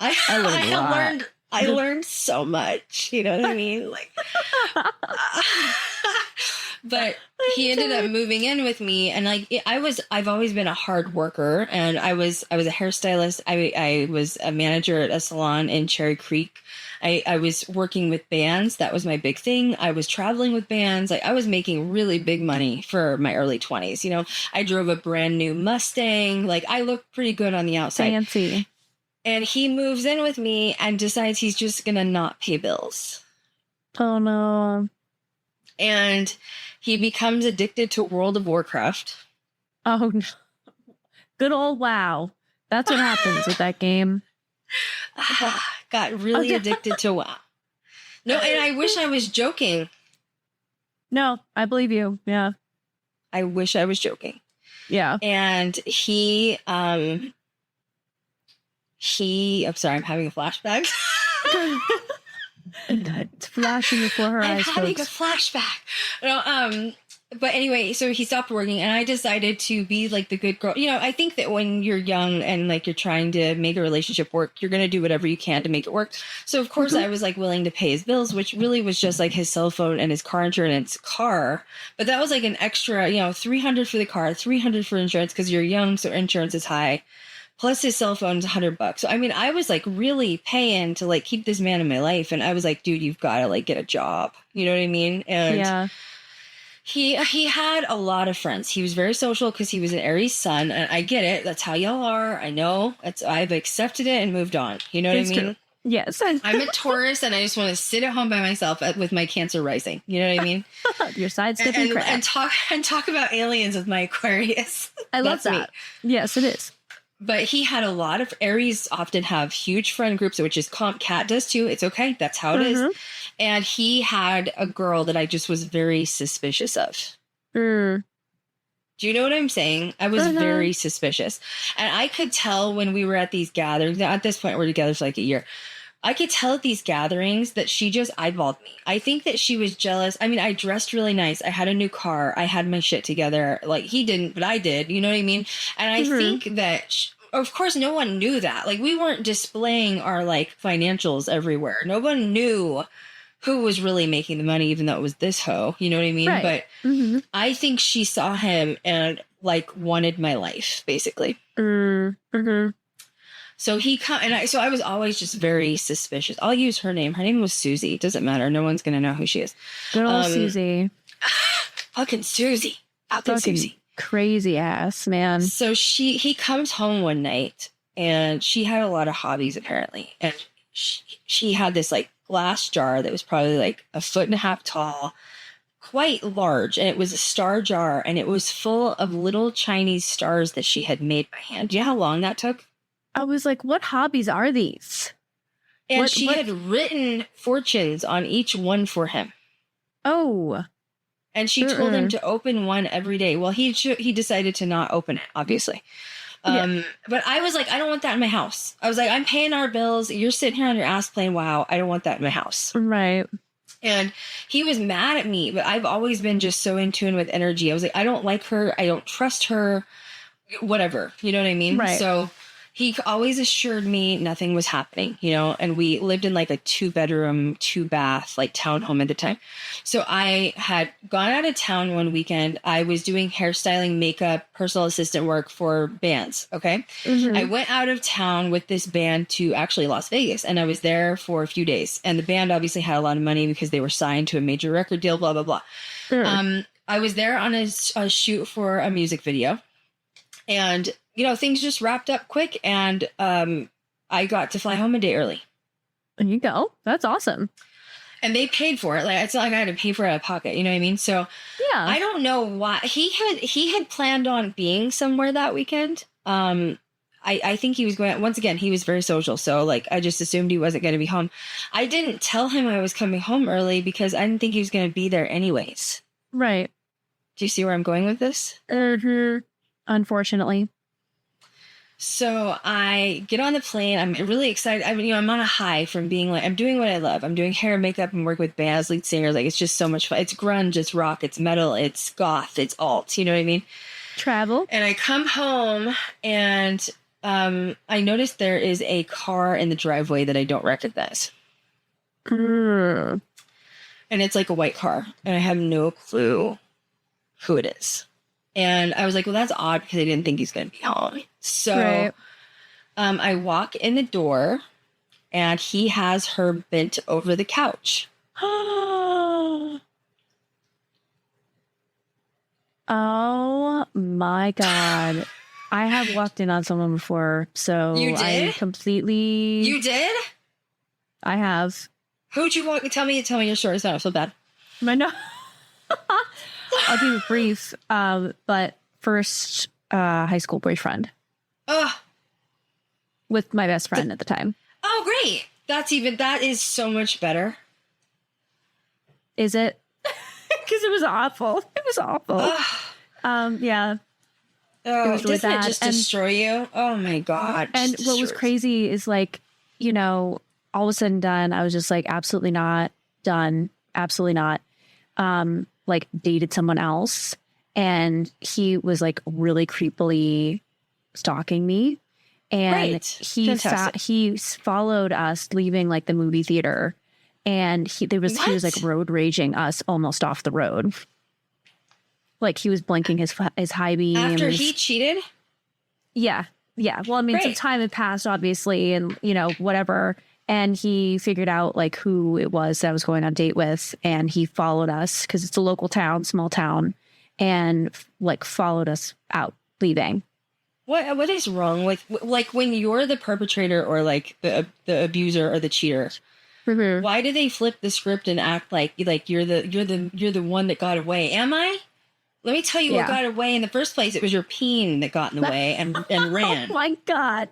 I learned so much. You know what I mean? Like, but he ended up moving in with me, and like I've always been a hard worker, and I was a hairstylist. I was a manager at a salon in Cherry Creek. I was working with bands. That was my big thing. I was traveling with bands. Like I was making really big money for my early 20s. I drove a brand new Mustang. Like I looked pretty good on the outside. Fancy. And he moves in with me and decides he's just going to not pay bills. Oh, no. And he becomes addicted to World of Warcraft. Oh, no. Good old WoW. That's what happens with that game. Got really addicted to WoW. No, and I wish I was joking. No, I believe you. Yeah. I wish I was joking. Yeah. And I'm sorry, I'm having a flashback. It's flashing before her eyes. I'm having a flashback. No, but anyway, so he stopped working, and I decided to be like the good girl. I think that when you're young and like you're trying to make a relationship work, you're going to do whatever you can to make it work. So of course I was like willing to pay his bills, which really was just like his cell phone and his car insurance car. But that was like an extra, $300 for the car, $300 for insurance because you're young, so insurance is high. Plus his cell phone is $100. So I mean, I was like really paying to like keep this man in my life, and I was like, dude, you've got to like get a job. You know what I mean? And yeah. He had a lot of friends. He was very social because he was an Aries sun, and I get it. That's how y'all are. I know. I've accepted it and moved on. You know what I mean? True. Yes. I'm a Taurus, and I just want to sit at home by myself with my Cancer rising. You know what I mean? Your sidestepping crap. And talk about aliens with my Aquarius. I love that. Me. Yes, it is. But he had a lot of Aries often have huge friend groups, which is Cat does too. It's okay. That's how it is. And he had a girl that I just was very suspicious of. Do you know what I'm saying? I was very suspicious. And I could tell when we were at these gatherings, at this point we're together for like a year. I could tell at these gatherings that she just eyeballed me. I think that she was jealous. I mean, I dressed really nice. I had a new car. I had my shit together. Like he didn't, but I did. You know what I mean? And I think that, of course, no one knew that. Like we weren't displaying our like financials everywhere. No one knew who was really making the money, even though it was this hoe. You know what I mean? Right. But I think she saw him and like wanted my life, basically. So I was always just very suspicious. I'll use her name. Her name was Susie. It doesn't matter. No one's going to know who she is. Good old Susie. Fucking Susie. Fucking Susie. Crazy ass, man. So he comes home one night, and she had a lot of hobbies apparently. And she had this like glass jar that was probably like 1.5 feet tall, quite large. And it was a star jar, and it was full of little Chinese stars that she had made by hand. Do you know how long that took? I was like, what hobbies are these? And she had written fortunes on each one for him. Oh. And she told him to open one every day. Well, he decided to not open it, obviously. But I was like, I don't want that in my house. I was like, I'm paying our bills. You're sitting here on your ass playing WoW. I don't want that in my house. Right. And he was mad at me, but I've always been just so in tune with energy. I was like, I don't like her. I don't trust her. Whatever. You know what I mean? Right. So he always assured me nothing was happening, and we lived in like a 2-bedroom, 2-bath, like townhome at the time. So I had gone out of town one weekend. I was doing hairstyling, makeup, personal assistant work for bands. Okay. I went out of town with this band to actually Las Vegas, and I was there for a few days. And the band obviously had a lot of money because they were signed to a major record deal, blah, blah, blah. I was there on a shoot for a music video, and things just wrapped up quick, and I got to fly home a day early. There you go. That's awesome. And they paid for it. Like, it's not like I had to pay for it out of pocket. You know what I mean? So Yeah. I don't know why he had planned on being somewhere that weekend. I think he was going, once again, he was very social. So like, I just assumed he wasn't going to be home. I didn't tell him I was coming home early because I didn't think he was going to be there anyways. Right. Do you see where I'm going with this? Unfortunately. So I get on the plane. I'm really excited. I mean, I'm on a high from being like, I'm doing what I love. I'm doing hair and makeup and work with bands, lead singers. Like, it's just so much fun. It's grunge, it's rock, it's metal, it's goth, it's alt. You know what I mean? Travel. And I come home and I noticed there is a car in the driveway that I don't recognize. And it's like a white car. And I have no clue who it is. And I was like, well, that's odd because I didn't think he's going to be home. So I walk in the door and he has her bent over the couch. Oh my God. I have walked in on someone before. So You did? I completely. You did? I have. Who'd you walk? Tell me your story. It's not so bad. No. I'll keep it brief. But first high school boyfriend. Oh. With my best friend at the time. Oh, great. That is so much better. Is it? Because it was awful. It was awful. Yeah. Oh, it was really doesn't bad. it just destroy you? Oh my God. And what was crazy is like, you know, all of a sudden done, I was just like, absolutely not done. Absolutely not. Like dated someone else. And he was like really creepily stalking me. And he followed us leaving like the movie theater. And he was like road raging us almost off the road. Like he was blinking his high beam. After he cheated? Yeah. Yeah. Well, I mean, some time had passed, obviously, and, you know, whatever. And he figured out like who it was that I was going on a date with. And he followed us because it's a local town, small town, and like followed us out leaving. What is wrong with like when you're the perpetrator or like the abuser or the cheater? Mm-hmm. Why do they flip the script and act like you're the one that got away? Am I? Let me tell you what got away in the first place. It was your peen that got in the way and ran. Oh my God.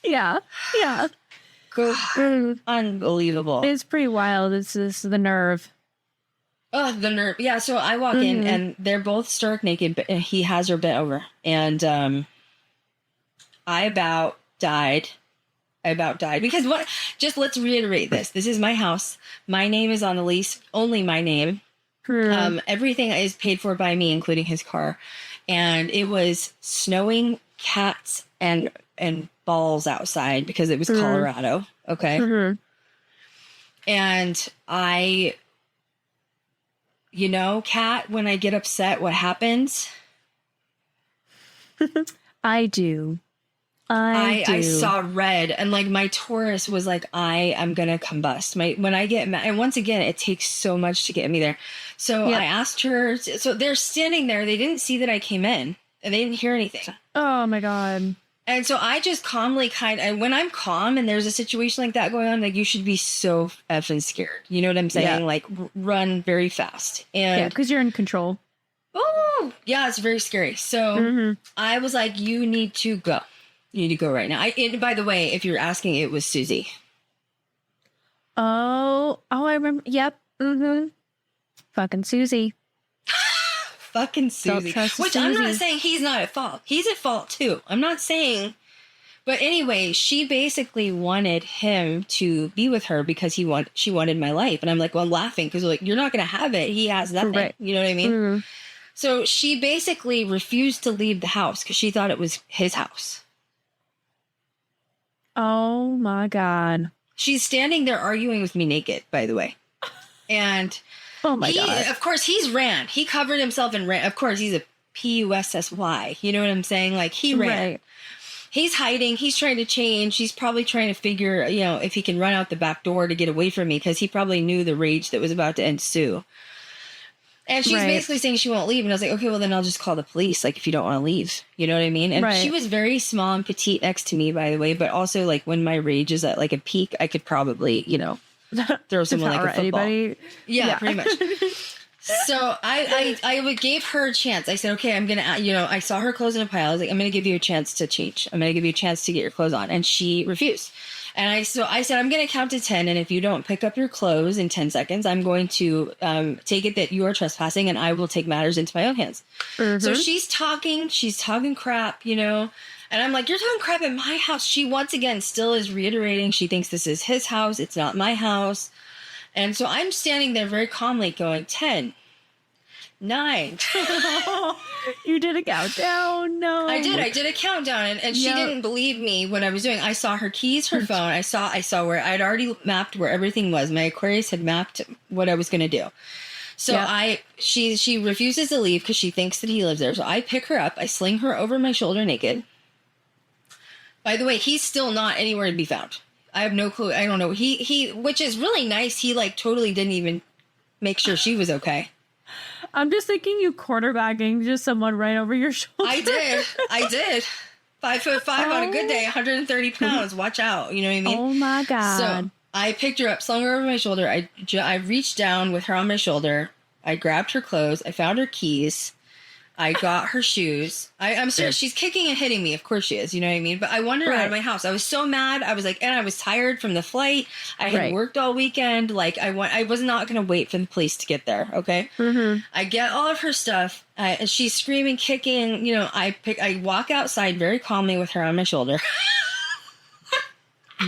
Yeah. Yeah. Unbelievable. It's pretty wild. It's the nerve. Oh, the nerve. Yeah. So I walk in and they're both stark naked, but he has her bent over. And I about died because let's reiterate this. This is my house. My name is on the lease, only my name. Everything is paid for by me, including his car. And it was snowing, cats and balls outside because it was Colorado. Okay. And you know, Kat, when I get upset, what happens? I do. I saw red and like my Taurus was like, I am going to combust. When I get mad, and once again, it takes so much to get me there. So I asked her, so they're standing there. They didn't see that I came in and they didn't hear anything. Oh my God. And so I just calmly when I'm calm and there's a situation like that going on, like you should be so effing scared. You know what I'm saying? Like run very fast. And because you're in control. Oh yeah, it's very scary. So I was like, you need to go. You need to go right now. And by the way, if you're asking, it was Susie. Oh, I remember. Yep. Fucking Susie. Fucking Susie. Which I'm not saying he's not at fault. He's at fault too. I'm not saying. But anyway, she basically wanted him to be with her because she wanted my life. And I'm like, well, I'm laughing because like, you're not going to have it. He has nothing. Right. You know what I mean? So she basically refused to leave the house because she thought it was his house. Oh my God. She's standing there arguing with me naked, by the way. And oh my God. Of course, he's ran. He covered himself and ran. Of course, he's a PUSSY. You know what I'm saying? Like he ran. Right. He's hiding. He's trying to change. He's probably trying to figure, you know, if he can run out the back door to get away from me because he probably knew the rage that was about to ensue. And she's basically saying she won't leave. And I was like, okay, well, then I'll just call the police. Like, if you don't want to leave, you know what I mean? And she was very small and petite next to me, by the way. But also, like, when my rage is at, like, a peak, I could probably, you know. throw someone like a football. Anybody? Yeah, pretty much. So I gave her a chance. I said, okay, I'm going to, I saw her clothes in a pile. I was like, I'm going to give you a chance to change. I'm going to give you a chance to get your clothes on. And she refused. And I said, I'm going to count to 10. And if you don't pick up your clothes in 10 seconds, I'm going to take it that you are trespassing and I will take matters into my own hands. Mm-hmm. So she's talking crap, and I'm like, you're talking crap in my house. She once again still is reiterating. She thinks this is his house. It's not my house. And so I'm standing there very calmly going 10, 9. You did a countdown? No. I did a countdown and she didn't believe me what I was doing. I saw her keys, her phone. I saw where I'd already mapped where everything was. My Aquarius had mapped what I was going to do. So she refuses to leave because she thinks that he lives there. So I pick her up. I sling her over my shoulder naked. By the way, he's still not anywhere to be found. I have no clue. I don't know. He, which is really nice. He totally didn't even make sure she was okay. I'm just thinking you quarterbacking just someone right over your shoulder. I did. 5'5" on a good day, 130 pounds. Watch out. You know what I mean? Oh my God. So I picked her up, slung her over my shoulder. I reached down with her on my shoulder. I grabbed her clothes. I found her keys. I got her shoes. I'm serious. She's kicking and hitting me. Of course she is. You know what I mean? But I wanted her out of my house. I was so mad. I was like, and I was tired from the flight. I had worked all weekend. Like I was not going to wait for the police to get there. Okay. Mm-hmm. I get all of her stuff. And she's screaming, kicking. I walk outside very calmly with her on my shoulder.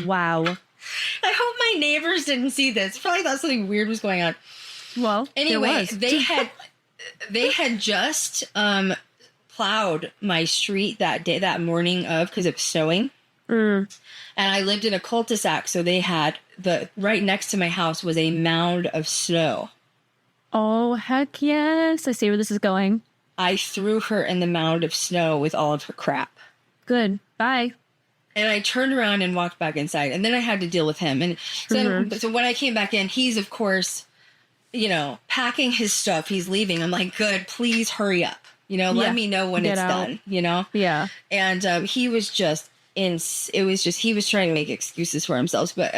Wow. I hope my neighbors didn't see this. Probably thought something weird was going on. Well, anyway, they had just plowed my street that morning because it was snowing. And I lived in a cul-de-sac, so they had right next to my house was a mound of snow. Oh, heck yes. I see where this is going. I threw her in the mound of snow with all of her crap. Good. Bye. And I turned around and walked back inside. And then I had to deal with him. And so when I came back in, he's, of course, packing his stuff. He's leaving. I'm like, good, please hurry up. Let me know when it's done, Yeah. And he was just he was trying to make excuses for himself. But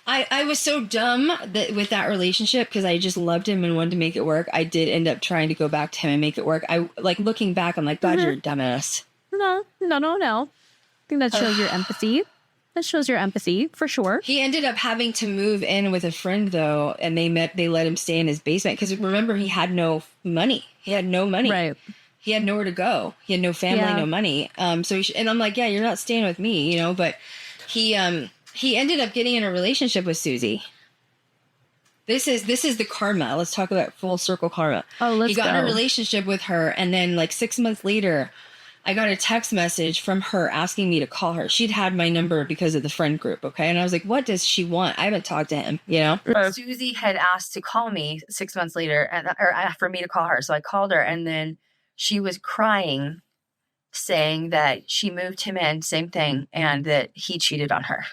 I was so dumb with that relationship because I just loved him and wanted to make it work. I did end up trying to go back to him and make it work. I looking back, I'm like, God, you're a dumbass. No. I think that shows your empathy. That shows your empathy for sure. He ended up having to move in with a friend though, and they let him stay in his basement because remember he had no money. He had no money. Right. He had nowhere to go. He had no family, no money. So and I'm like, yeah, you're not staying with me, But he ended up getting in a relationship with Susie. This is the karma. Let's talk about full circle karma. Oh, let's go. He got in a relationship with her, and then 6 months later, I got a text message from her asking me to call her. She'd had my number because of the friend group, okay? And I was like, what does she want? I haven't talked to him, Susie had asked to call me 6 months later, or for me to call her. So I called her, and then she was crying, saying that she moved him in, same thing, and that he cheated on her.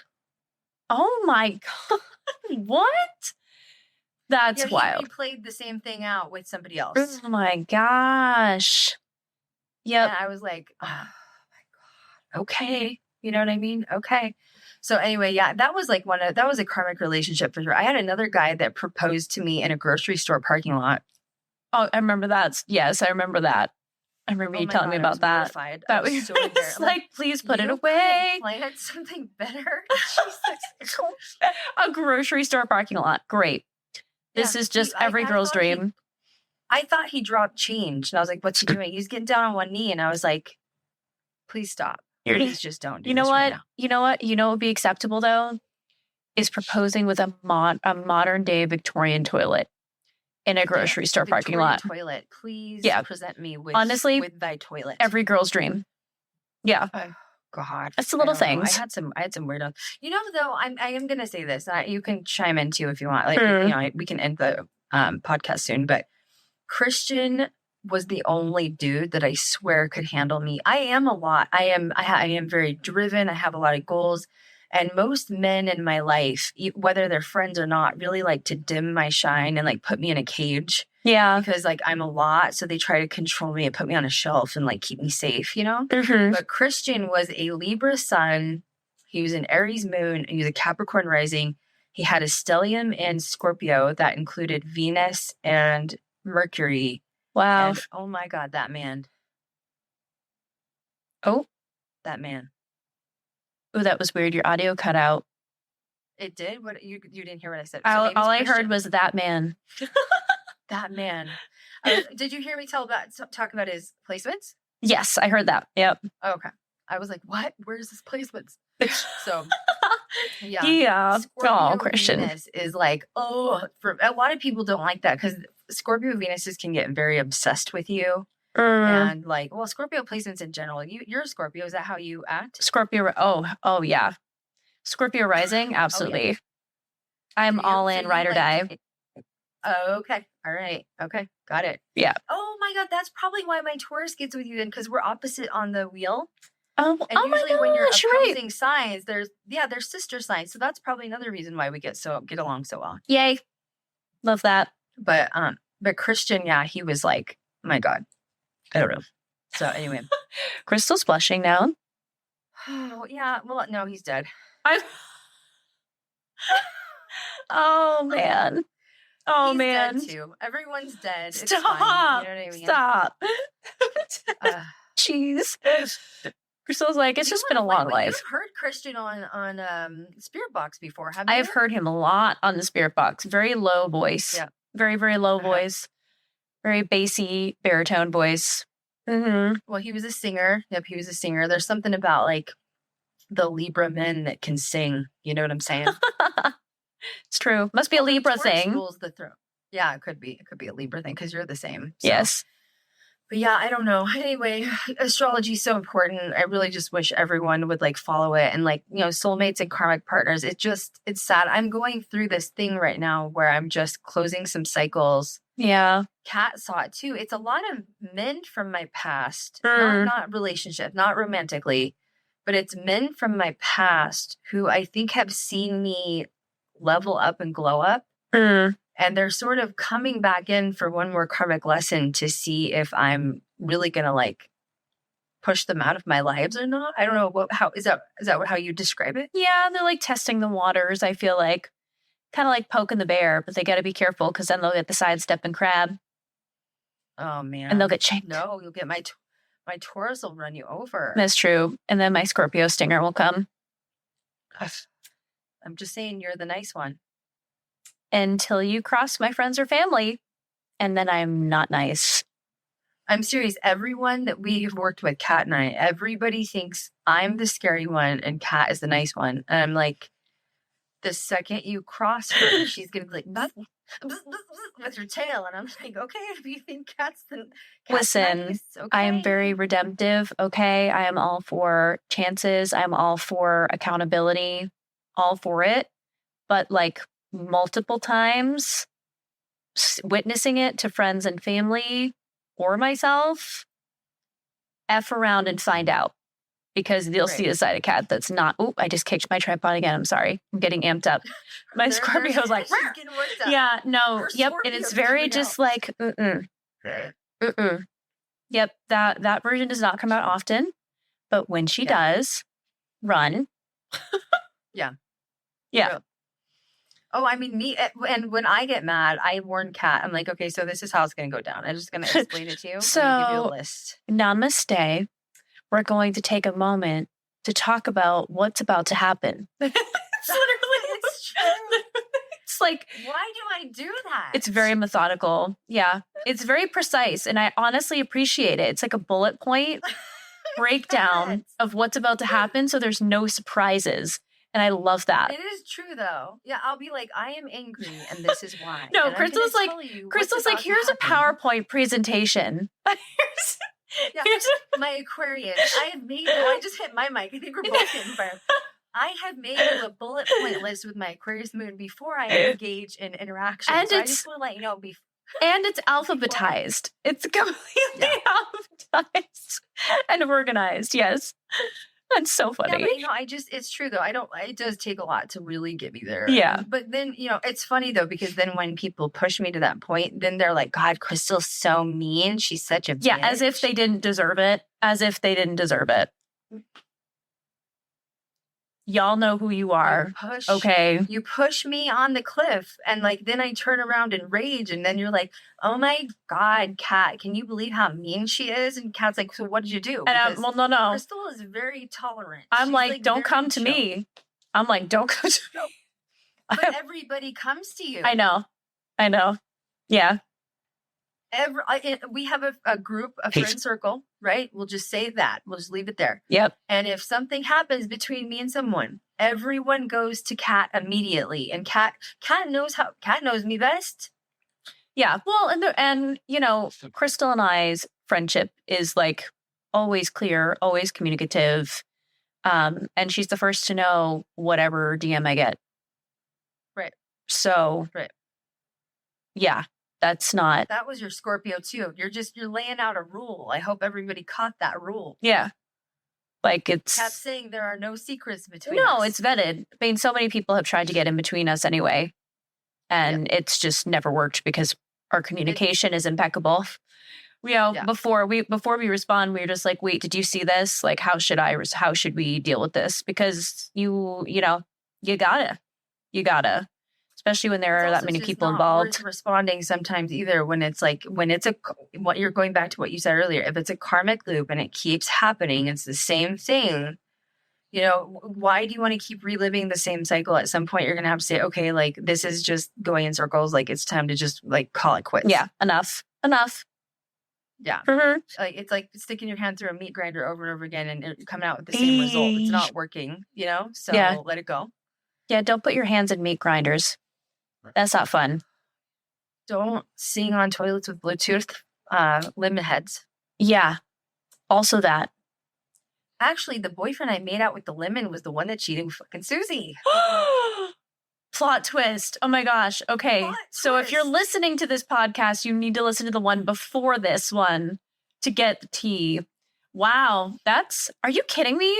Oh my God. What? That's wild. He played the same thing out with somebody else. Oh my gosh. Yeah, I was like, oh my God, okay. You know what I mean? Okay. So anyway, that was that was a karmic relationship for sure. I had another guy that proposed to me in a grocery store parking lot. Oh, I remember that. Yes, I remember that. I remember you telling me about that. That was so embarrassed. Please put it away. Plan something better. A grocery store parking lot. Great. This is just every girl's dream. I thought he dropped change. And I was like, what's he doing? He's getting down on one knee. And I was like, please stop. Please just don't do this right now. You know what? What would be acceptable, though? Is proposing with a modern day Victorian toilet in a grocery store parking lot. Toilet. Please present me with, honestly, with thy toilet. Every girl's dream. Yeah. Oh, God. It's the little things. I had some weirdos. Though, I am going to say this. You can chime in too if you want. We can end the podcast soon. But Christian was the only dude that I swear could handle me. I am a lot. I am very driven. I have a lot of goals. And most men in my life, whether they're friends or not, really like to dim my shine and put me in a cage. Yeah. Because I'm a lot. So they try to control me and put me on a shelf and keep me safe, Mm-hmm. But Christian was a Libra sun. He was an Aries moon. He was a Capricorn rising. He had a stellium in Scorpio that included Venus and Mercury. Wow. And, oh my God, that man. Oh, that man. Oh, that was weird. Your audio cut out. It did? What you didn't hear what I said. All maybe I Christian. heard was that man. That man. Did you hear me talk about his placements? Yes, I heard that. Yep. Oh, okay. I was like, what? Where's his placements? So, yeah. Yeah. Scorpio Oh, Christian. Venus is like, for a lot of people don't like that because Scorpio Venuses can get very obsessed with you. And like, well, Scorpio placements in general. You're a Scorpio. Is that how you act? Scorpio. Oh yeah. Scorpio rising. Absolutely. Oh, yeah. I'm all in, ride or die. Oh, okay. All right. Okay. Got it. Yeah. Oh my God. That's probably why my Taurus gets with you then, because we're opposite on the wheel. And usually my gosh, when you're right. opposing signs, there's sister signs. So that's probably another reason why we get along so well. Yay. Love that. But Christian, yeah, he was like, my God. I don't know. So anyway. Krystal's blushing now. Oh, yeah. Well, no, he's dead. Oh, man. Oh, he's man. Dead too. Everyone's dead. Stop. It's fine. You know what I mean? Stop. Jeez. Krystal's like, it's just been a long life. You've heard Christian on Spirit Box before, haven't you? I've heard him a lot on the Spirit Box. Very low voice. Yeah. Very, very low voice. Very bassy baritone voice. Mm-hmm. Well, he was a singer. Yep, he was a singer. There's something about like the Libra men that can sing. You know what I'm saying? It's true. Must be a Libra thing. Rules the throne. Yeah, it could be. It could be a Libra thing because you're the same. So. Yes. But yeah, I don't know. Anyway, astrology is so important. I really just wish everyone would like follow it and like, soulmates and karmic partners. It's sad. I'm going through this thing right now where I'm just closing some cycles. Yeah. Kat saw it too. It's a lot of men from my past, not relationship, not romantically, but it's men from my past who I think have seen me level up and glow up. And they're sort of coming back in for one more karmic lesson to see if I'm really going to like push them out of my lives or not. I don't know. How is that how you describe it? Yeah. They're like testing the waters. I feel like kind of like poking the bear, but they got to be careful because then they'll get the sidestep and crab. Oh man. And they'll get shanked. No, you'll get my Taurus will run you over. That's true. And then my Scorpio stinger will come. I'm just saying you're the nice one. Until you cross my friends or family. And then I'm not nice. I'm serious. Everyone that we have worked with, Kat and I, everybody thinks I'm the scary one and Kat is the nice one. And I'm like, the second you cross her, she's going to be like, with her tail. And I'm like, okay, if you think Kat's Listen, nice, okay. I am very redemptive. Okay. I am all for chances. I'm all for accountability, all for it. But like multiple times witnessing it to friends and family or myself, F around and find out. Because you'll see a side of Kat that's not, I just kicked my tripod again. I'm sorry. I'm getting amped up. My Scorpio's like, yeah, no, yep. And it's very just like, Yep, that version does not come out often. But when she does, run. Yeah. Yeah. Oh, I mean, me, and when I get mad, I warn Kat. I'm like, okay, so this is how it's going to go down. I'm just going to explain it to you. So, give you a list. Namaste. We're going to take a moment to talk about what's about to happen. It's true. It's like, why do I do that? It's very methodical. Yeah. It's very precise. And I honestly appreciate it. It's like a bullet point breakdown of what's about to happen. So there's no surprises. And I love that. It is true, though. Yeah, I'll be like, I am angry, and this is why. No, Krystal's like, here's a PowerPoint presentation. Here's my Aquarius. I just hit my mic. I think we're both getting fired. I have made a bullet point list with my Aquarius moon before I engage in interaction. And so I just want to let you know. And it's alphabetized. It's completely alphabetized and organized. Yes. That's so funny. Yeah, but, it's true though. It does take a lot to really get me there. Yeah. But then, it's funny though, because then when people push me to that point, then they're like, God, Krystal's so mean. She's such a bitch. Yeah, as if they didn't deserve it. Y'all know who you are. Okay. You push me on the cliff, and like then I turn around and rage, and then you're like, "Oh my God, Kat, can you believe how mean she is?" And Kat's like, "So what did you do?" And well, no. Krystal is very tolerant. I'm like, "Don't come to me." I'm like, "Don't come to me." But everybody comes to you. I know. Yeah. We have a group, a friend circle, right? We'll just say that. We'll just leave it there. Yep. And if something happens between me and someone, everyone goes to Kat immediately. And Kat knows me best. Yeah. Well, and you know, Krystal and I's friendship is like always clear, always communicative. And she's the first to know whatever DM I get. Right. So, right. Yeah. That was your Scorpio too. You're laying out a rule. I hope everybody caught that rule. Yeah. Like it's Kept saying there are no secrets between us. No, it's vetted. I mean, so many people have tried to get in between us anyway. And it's just never worked because our communication is impeccable. You know, before we respond, we're just like, wait, did you see this? Like, how should we deal with this? Because you gotta. Especially when there are that many people involved. Responding sometimes either when what you're going back to what you said earlier, if it's a karmic loop and it keeps happening, it's the same thing. You know, why do you want to keep reliving the same cycle? At some point, you're going to have to say, okay, like this is just going in circles. Like it's time to just like call it quits. Yeah. Enough. Yeah. Mm-hmm. Like it's like sticking your hand through a meat grinder over and over again and coming out with the same result. It's not working, you know? So let it go. Yeah. Don't put your hands in meat grinders. That's not fun. Don't sing on toilets with Bluetooth lemon heads. Yeah. Also that. Actually, the boyfriend I made out with the lemon was the one that cheated with fucking Susie. Plot twist. Oh my gosh. Okay. So if you're listening to this podcast, you need to listen to the one before this one to get the tea. Wow. Are you kidding me?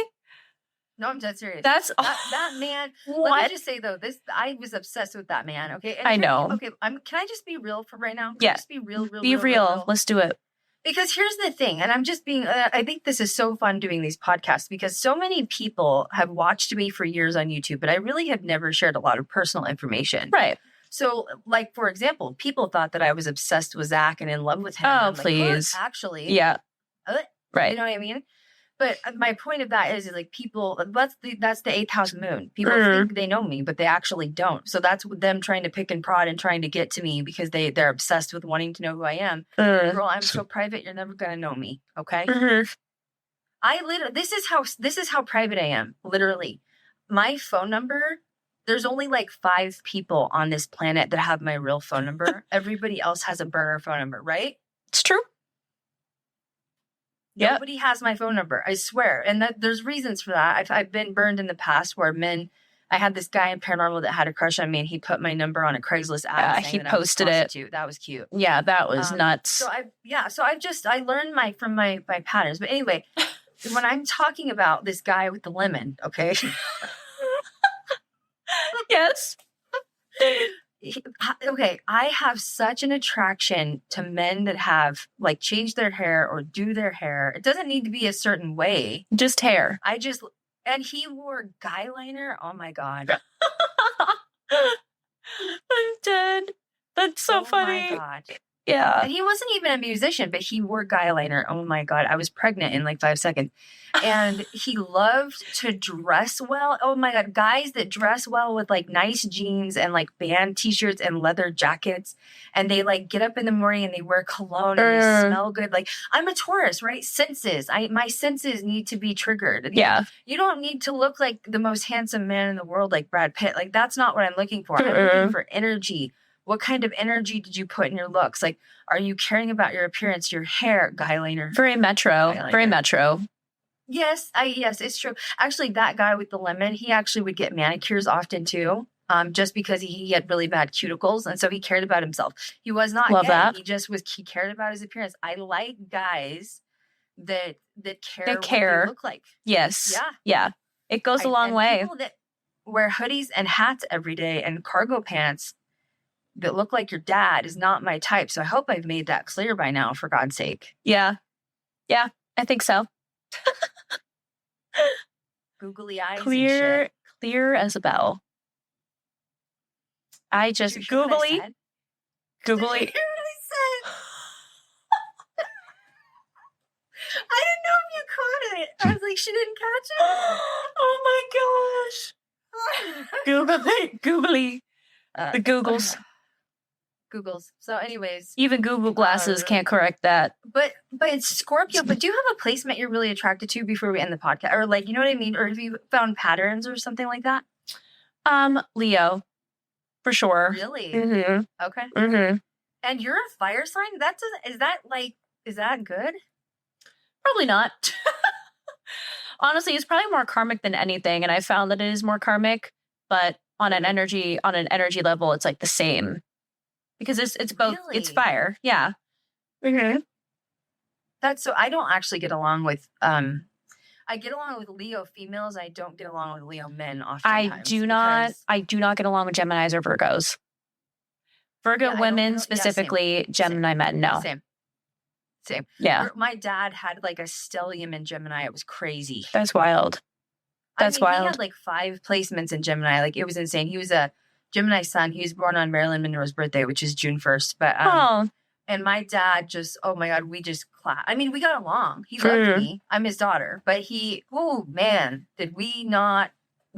No, I'm dead serious. That man. What? Let me just say though, I was obsessed with that man. Okay, and I know. Okay, can I just be real for right now? Yeah. Just be real. Be real. Let's do it. Because here's the thing, and I'm just being. I think this is so fun doing these podcasts because so many people have watched me for years on YouTube, but I really have never shared a lot of personal information. Right. So, like for example, people thought that I was obsessed with Zach and in love with him. Oh, please. Like, actually, yeah. Right. You know what I mean? But my point of that is like people, that's the 8th house moon. People think they know me, but they actually don't. So that's them trying to pick and prod and trying to get to me because they're obsessed with wanting to know who I am. Girl, I'm so private, you're never going to know me. Okay. This is how private I am. Literally. My phone number, there's only like 5 people on this planet that have my real phone number. Everybody else has a burner phone number, right? It's true. Nobody has my phone number, I swear. And there's reasons for that. I've been burned in the past where I had this guy in paranormal that had a crush on me and he put my number on a Craigslist ad. He posted it. That was cute. Yeah, that was nuts. So I learned from my patterns. But anyway, when I'm talking about this guy with the lemon, okay? Yes. Okay, I have such an attraction to men that have like changed their hair or do their hair. It doesn't need to be a certain way. Just hair. And he wore guy liner. Oh my God. I'm dead. That's so funny. Oh my God. Yeah. And he wasn't even a musician, but he wore guy liner. Oh my God. I was pregnant in like 5 seconds. And he loved to dress well. Oh my God. Guys that dress well with like nice jeans and like band t-shirts and leather jackets. And they like get up in the morning and they wear cologne and they smell good. Like I'm a Taurus, right? Senses. My senses need to be triggered. Yeah. You don't need to look like the most handsome man in the world like Brad Pitt. Like that's not what I'm looking for. I'm looking for energy. What kind of energy did you put in your looks? Like, are you caring about your appearance, your hair, guy liner? Very metro. Very metro. Yes, it's true. Actually, that guy with the lemon, he actually would get manicures often too, just because he had really bad cuticles, and so he cared about himself. He was not Love gay. that. He cared about his appearance. I like guys that care what they look like. Yes. Yeah. It goes a long way. People that wear hoodies and hats every day and cargo pants that look like your dad is not my type. So I hope I've made that clear by now, for God's sake. Yeah. Yeah, I think so. googly eyes. Clear as a bell. I just googly. Did you hear what I said? I didn't know if you caught it. I was like, she didn't catch it. Oh my gosh. Googly. The Googles. Googles. So anyways. Even Google glasses can't correct that. But it's Scorpio. But do you have a placement you're really attracted to before we end the podcast? Or like, you know what I mean? Or have you found patterns or something like that? Leo. For sure. Really? Mm-hmm. Okay. Mm-hmm. And you're a fire sign? Is that good? Probably not. Honestly, it's probably more karmic than anything, and I found that it is more karmic, but on an energy level, it's like the same. Because it's both. Really? It's fire. Yeah. Mm-hmm. That's so I don't actually get along with I get along with Leo females. I don't get along with Leo men oftentimes. I do not get along with Geminis or Virgos. Virgo women specifically, Gemini men, no. Same. Yeah. My dad had like a stellium in Gemini. It was crazy. That's wild. That's wild. He had like 5 placements in Gemini. Like it was insane. He was a Gemini sun. He was born on Marilyn Monroe's birthday, which is June 1st. But and my dad just, oh my God, we just we got along. He loved me. I'm his daughter. But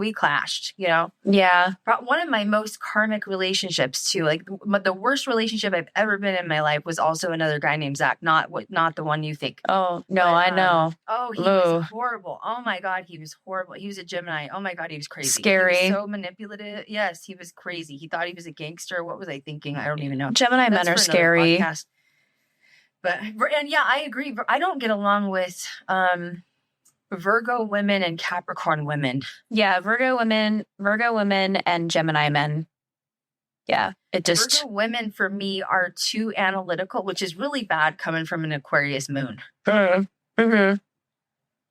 we clashed, you know? Yeah. One of my most karmic relationships too, like the worst relationship I've ever been in my life was also another guy named Zach, not the one you think. Oh, no, but, I know. Oh, he was horrible. Oh my God, he was horrible. He was a Gemini. Oh my God, he was crazy. Scary. He was so manipulative. Yes, he was crazy. He thought he was a gangster. What was I thinking? I don't even know. Gemini men are scary. But, and yeah, I agree. I don't get along with, Virgo women and Capricorn women. Yeah, Virgo women and Gemini men. Yeah, Virgo women for me are too analytical, which is really bad coming from an Aquarius moon. Mm-hmm.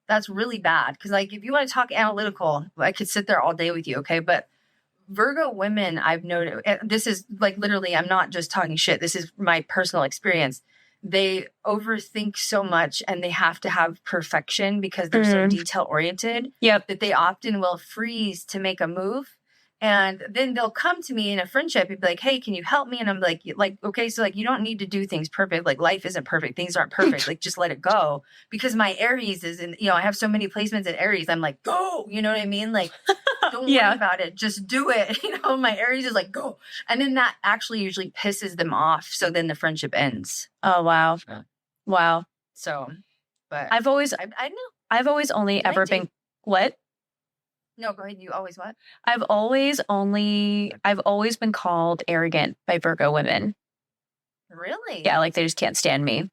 That's really bad because, like, if you want to talk analytical, I could sit there all day with you, okay? But Virgo women, I've noted, this is like literally, I'm not just talking shit. This is my personal experience. They overthink so much and they have to have perfection because they're so detail oriented. Yep. That they often will freeze to make a move. And then they'll come to me in a friendship and be like, hey, can you help me? And I'm like, okay, so like, you don't need to do things perfect. Like life isn't perfect. Things aren't perfect. Like just let it go. Because my Aries is in, I have so many placements in Aries. I'm like, go, you know what I mean? Like, don't worry about it. Just do it. My Aries is like, go. And then that actually usually pisses them off. So then the friendship ends. Oh, wow. Yeah. Wow. So, but I've always only ever been, what? No, go ahead. You always what? I've always been called arrogant by Virgo women. Really? Yeah, like they just can't stand me.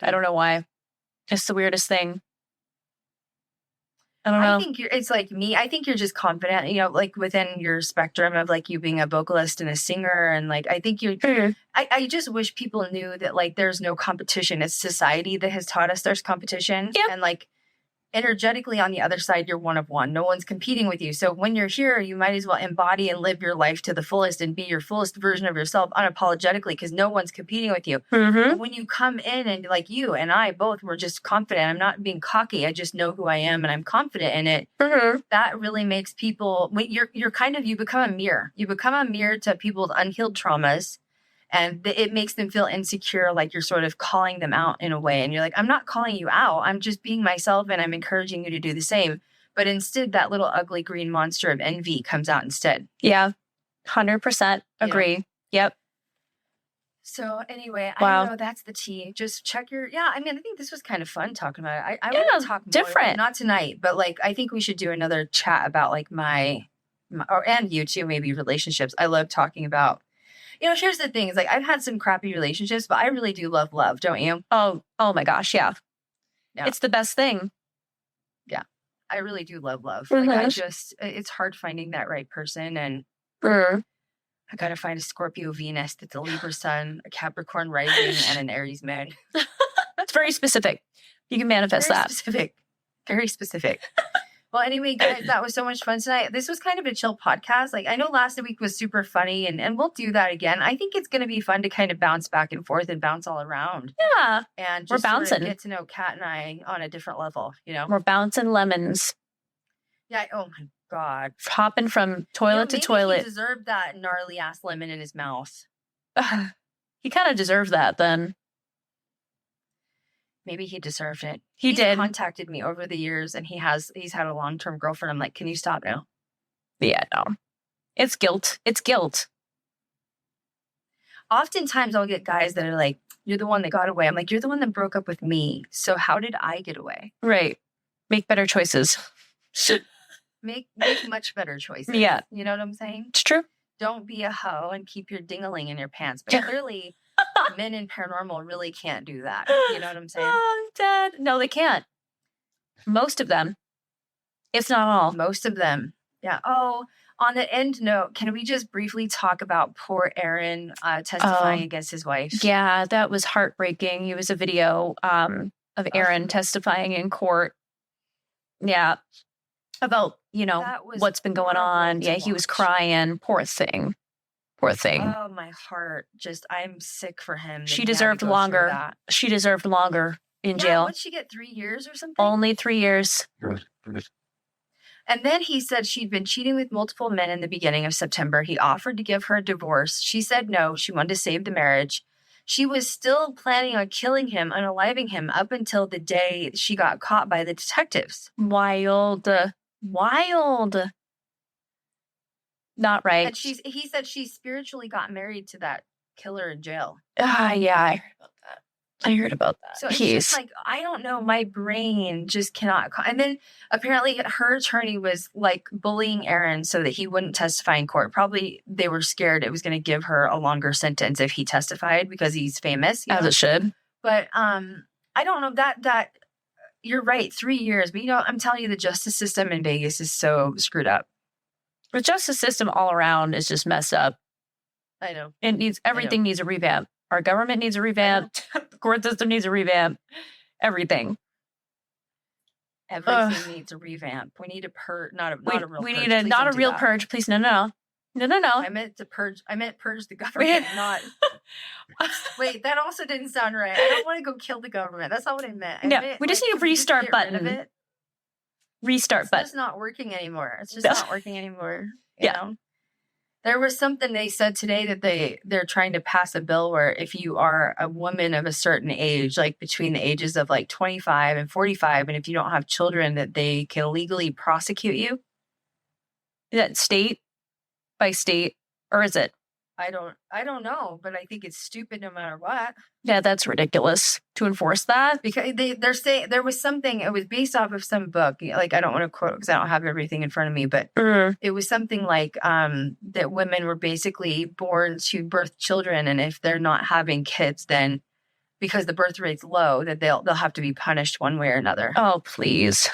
I don't know why. It's the weirdest thing. I don't know. I think it's like me. I think you're just confident, like within your spectrum of like you being a vocalist and a singer. And like, I think I just wish people knew that like there's no competition. It's society that has taught us there's competition. Yep. And like, energetically on the other side, you're one of one. No one's competing with you. So when you're here, you might as well embody and live your life to the fullest and be your fullest version of yourself unapologetically because no one's competing with you. Mm-hmm. But when you come in and like you and I both were just confident, I'm not being cocky. I just know who I am and I'm confident in it. Mm-hmm. That really makes people, you become a mirror. You become a mirror to people's unhealed traumas. And it makes them feel insecure, like you're sort of calling them out in a way. And you're like, I'm not calling you out. I'm just being myself and I'm encouraging you to do the same. But instead, that little ugly green monster of envy comes out instead. Yeah, 100% agree. Yep. So anyway, wow. I know that's the tea. Just check your, I think this was kind of fun talking about it. I want to talk more different. Not tonight, but like, I think we should do another chat about like and you too, maybe relationships. I love talking about. Here's the thing. It's like I've had some crappy relationships, but I really do love love, don't you? Oh my gosh, yeah. It's the best thing. Yeah, I really do love love. Mm-hmm. Like it's hard finding that right person, and I gotta find a Scorpio Venus that's a Libra Sun, a Capricorn rising, and an Aries moon. That's very specific. You can manifest that. Very specific. Well, anyway, guys, that was so much fun tonight. This was kind of a chill podcast. Like, I know last week was super funny, and we'll do that again. I think it's going to be fun to kind of bounce back and forth and bounce all around. Yeah. And just we're bouncing. Sort of get to know Kat and I on a different level, We're bouncing lemons. Yeah. Oh my God. Hopping from toilet to Maybe toilet. He deserved that gnarly ass lemon in his mouth. He kind of deserved that then. Maybe he deserved it. He's did. Contacted me over the years, and he's had a long-term girlfriend. I'm like, can you stop now? Yeah, no. It's guilt. It's guilt. Oftentimes I'll get guys that are like, you're the one that got away. I'm like, you're the one that broke up with me. So how did I get away? Right. Make better choices. Make much better choices. Yeah. You know what I'm saying? It's true. Don't be a hoe and keep your ding-a-ling in your pants. But clearly, men in paranormal really can't do that. You know what I'm saying? Oh, I'm dead. No, they can't. Most of them. If not all. Most of them. Yeah. Oh, on the end note, can we just briefly talk about poor Aaron testifying against his wife? Yeah, that was heartbreaking. It was a video of Aaron testifying in court. Yeah. About, what's been going on. Yeah, he was crying. Poor thing. Poor thing. Oh, my heart. I'm sick for him. She deserved longer. She deserved longer in jail. What'd she get, 3 years or something? Only 3 years. And then he said she'd been cheating with multiple men in the beginning of September. He offered to give her a divorce. She said no. She wanted to save the marriage. She was still planning on killing him, unaliving him, up until the day she got caught by the detectives. Wild. Not right. And he said she spiritually got married to that killer in jail. Yeah, I heard about that. So it's just like, I don't know, my brain just cannot. And then apparently her attorney was like bullying Aaron so that he wouldn't testify in court. Probably they were scared it was going to give her a longer sentence if he testified because he's famous. As it should. But I don't know that you're right, 3 years. But I'm telling you, the justice system in Vegas is so screwed up. The justice system all around is just messed up. I know. Everything needs a revamp. Our government needs a revamp. The court system needs a revamp. Everything. Everything needs a revamp. We need a purge, not a real. We purge. need not a real purge, please. No. I meant to purge. I meant purge the government, not. Wait, that also didn't sound right. I don't want to go kill the government. That's not what I meant. We just need a restart button. Restart button. It's not working anymore. It's just not working anymore. You know? There was something they said today that they're trying to pass a bill where if you are a woman of a certain age, like between the ages of like 25 and 45, and if you don't have children, that they can legally prosecute you. Is that state by state, or is it? I don't know, but I think it's stupid no matter what. Yeah, that's ridiculous to enforce that. Because they're saying there was something, it was based off of some book. Like, I don't want to quote because I don't have everything in front of me, but it was something like that women were basically born to birth children. And if they're not having kids, then because the birth rate's low, that they'll have to be punished one way or another. Oh, please.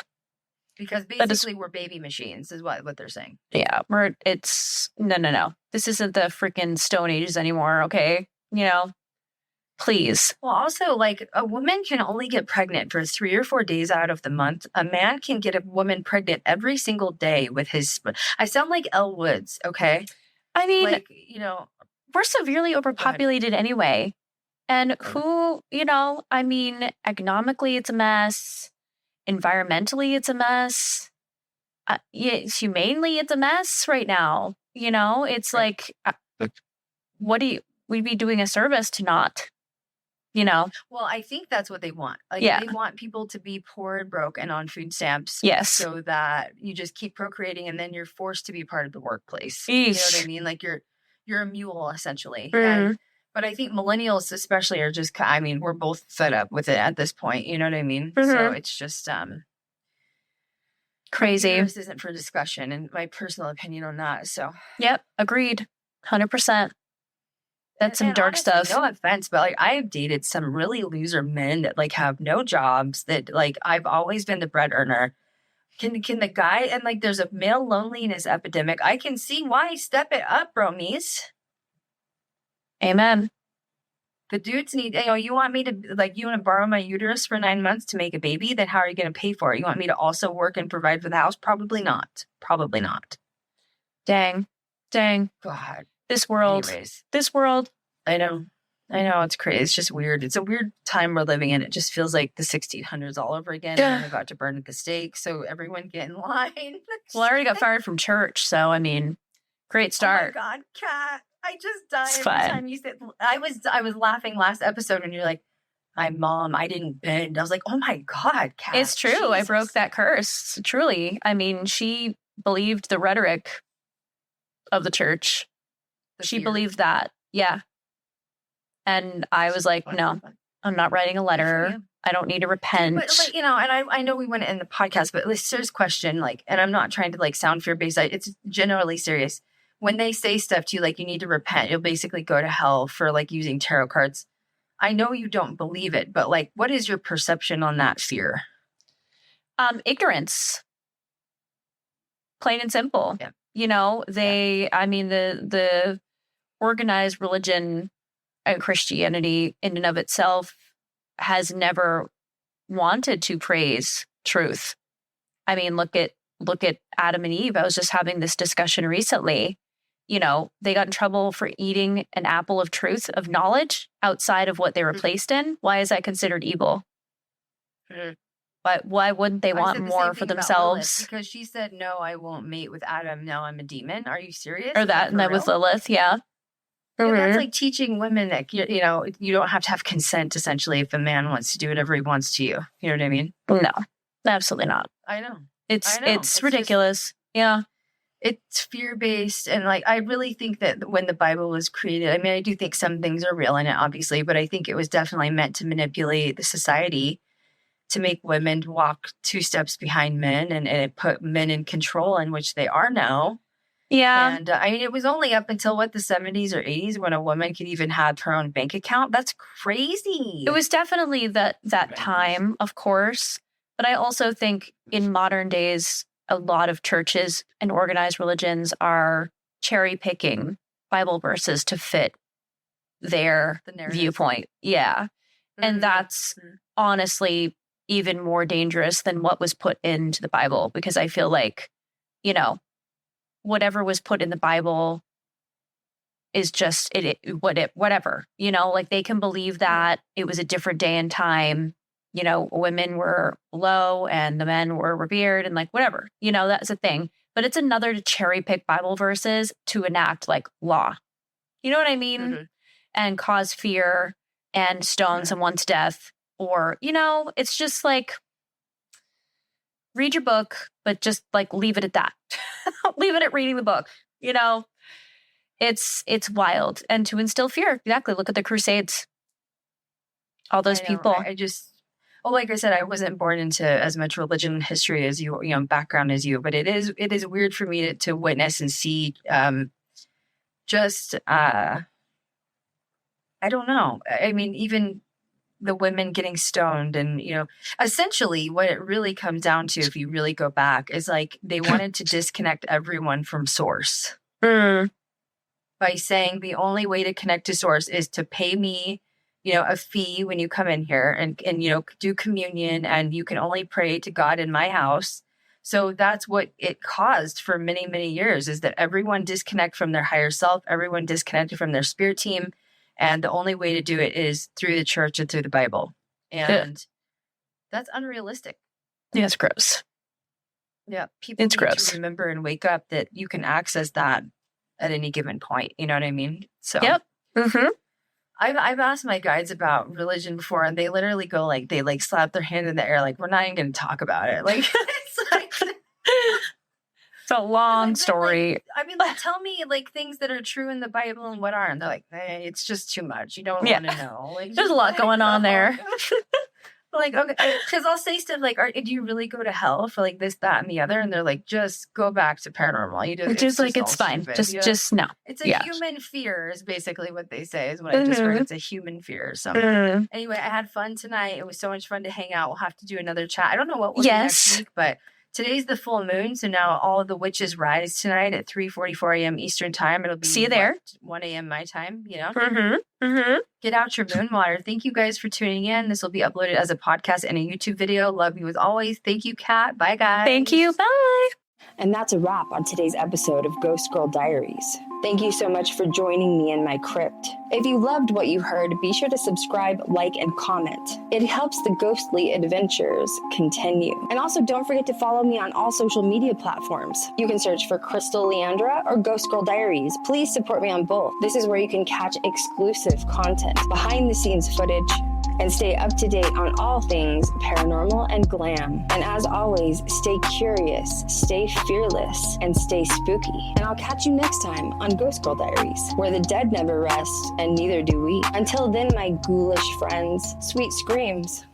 Because basically we're baby machines is what they're saying. Yeah, it's no. This isn't the freaking Stone Ages anymore, okay? Please. Well, also, like, a woman can only get pregnant for 3 or 4 days out of the month. A man can get a woman pregnant every single day with his... I sound like Elle Woods, okay? I mean, like, we're severely overpopulated anyway. And who, economically it's a mess. Environmentally, it's a mess. Humanely, it's a mess right now. It's like, we'd be doing a service to not, Well, I think that's what they want. They want people to be poor and broke and on food stamps. Yes. So that you just keep procreating and then you're forced to be part of the workplace. Eesh. You know what I mean? Like you're a mule, essentially. But I think millennials especially are just, we're both fed up with it at this point. You know what I mean? So it's just crazy. This isn't for discussion and my personal opinion on that. So, yep, agreed. 100%. That's some dark honestly, stuff. No offense, but like I have dated some really loser men that like have no jobs, that like I've always been the bread earner. Can the guy, and like there's a male loneliness epidemic. I can see why. Step it up, bromies. Amen. The dudes need, you want me to, like, you want to borrow my uterus for 9 months to make a baby? Then how are you going to pay for it? You want me to also work and provide for the house? Probably not. Probably not. Dang. God. This world. Anyways. This world. I know. I know, it's crazy. It's just weird. It's a weird time we're living in. It just feels like the 1600s all over again. And I'm about to burn at the stake. So everyone get in line. Well, I already got fired from church. So, I mean, great start. Oh my God, Kat. I just died every time you said, I was laughing last episode and you're like, my mom, I didn't bend. I was like, oh my God, Kat. It's true. Jesus. I broke that curse. Truly. I mean, she believed the rhetoric of the church. She believed that. Yeah. And I was like, no, I'm not writing a letter. I don't need to repent. But like, and I know we want to end the podcast, but like, serious question, like, and I'm not trying to like sound fear-based. It's generally serious. When they say stuff to you, like you need to repent, you'll basically go to hell for like using tarot cards. I know you don't believe it, but like, what is your perception on that fear? Ignorance. Plain and simple. Yeah. I mean, the organized religion and Christianity in and of itself has never wanted to praise truth. I mean, look at Adam and Eve. I was just having this discussion recently. They got in trouble for eating an apple of truth, of knowledge, outside of what they were placed in. Why is that considered evil? But why wouldn't they want more for themselves? Because she said, no, I won't mate with Adam. Now I'm a demon. Are you serious? Or that was Lilith, yeah. That's like teaching women that, you don't have to have consent, essentially, if a man wants to do whatever he wants to you. You know what I mean? No, absolutely not. I know. It's ridiculous. Yeah. It's fear-based. And like, I really think that when the Bible was created, I mean, I do think some things are real in it, obviously, but I think it was definitely meant to manipulate the society, to make women walk 2 steps behind men, and it put men in control, in which they are now. Yeah. And I mean, it was only up until the 70s or 80s when a woman could even have her own bank account. That's crazy. It was definitely that time, of course. But I also think in modern days, a lot of churches and organized religions are cherry picking Bible verses to fit their viewpoint. Yeah. Mm-hmm. And that's honestly even more dangerous than what was put into the Bible, because I feel like, whatever was put in the Bible is just whatever, like they can believe that it was a different day and time, women were low and the men were revered and like whatever, that's a thing. But it's another to cherry pick Bible verses to enact like law. You know what I mean? Mm-hmm. And cause fear and stone someone to death, or, it's just like, read your book, but just like leave it at that. Leave it at reading the book. It's wild. And to instill fear. Exactly. Look at the Crusades. All those people. Like I said, I wasn't born into as much religion history as you, background as you, but it is weird for me to witness and see I don't know. I mean, even the women getting stoned, and essentially what it really comes down to, if you really go back, is like they wanted to disconnect everyone from source by saying the only way to connect to source is to pay me a fee when you come in here and do communion, and you can only pray to God in my house. So that's what it caused for many, many years, is that everyone disconnect from their higher self, everyone disconnected from their spirit team. And the only way to do it is through the church and through the Bible. And that's unrealistic. Yeah, it's gross. Yeah. People need to remember and wake up that you can access that at any given point. You know what I mean? So yep. Mm-hmm. I've asked my guides about religion before, and they literally go like, they like slap their hand in the air, like, we're not even going to talk about it. Like, it's like... It's a long story. Tell me like things that are true in the Bible and what aren't. They're like, hey, it's just too much. You don't want to know. Like, there's a lot going on there. Like, okay, because I'll say stuff like, do you really go to hell for like this, that, and the other? And they're like, just go back to paranormal. It's fine. Stupid. Just no. It's a human fear is basically what they say, is what I just heard. It's a human fear. So anyway, I had fun tonight. It was so much fun to hang out. We'll have to do another chat. I don't know what we'll do next week, but today's the full moon, so now all of the witches rise tonight at 3:44 a.m. Eastern time. It'll be see you there 1 a.m. my time. Mm-hmm. Get out your moon water. Thank you guys for tuning in. This will be uploaded as a podcast and a YouTube video. Love you as always. Thank you, Kat. Bye, guys. Thank you. Bye. And that's a wrap on today's episode of Ghost Girl Diaries. Thank you so much for joining me in my crypt. If you loved what you heard, be sure to subscribe, like, and comment. It helps the ghostly adventures continue. And also don't forget to follow me on all social media platforms. You can search for Krystal Leandra or Ghost Girl Diaries. Please support me on both. This is where you can catch exclusive content, behind the scenes footage, and stay up to date on all things paranormal and glam. And as always, stay curious, stay fearless, and stay spooky. And I'll catch you next time on Ghost Girl Diaries, where the dead never rest, and neither do we. Until then, my ghoulish friends, sweet screams.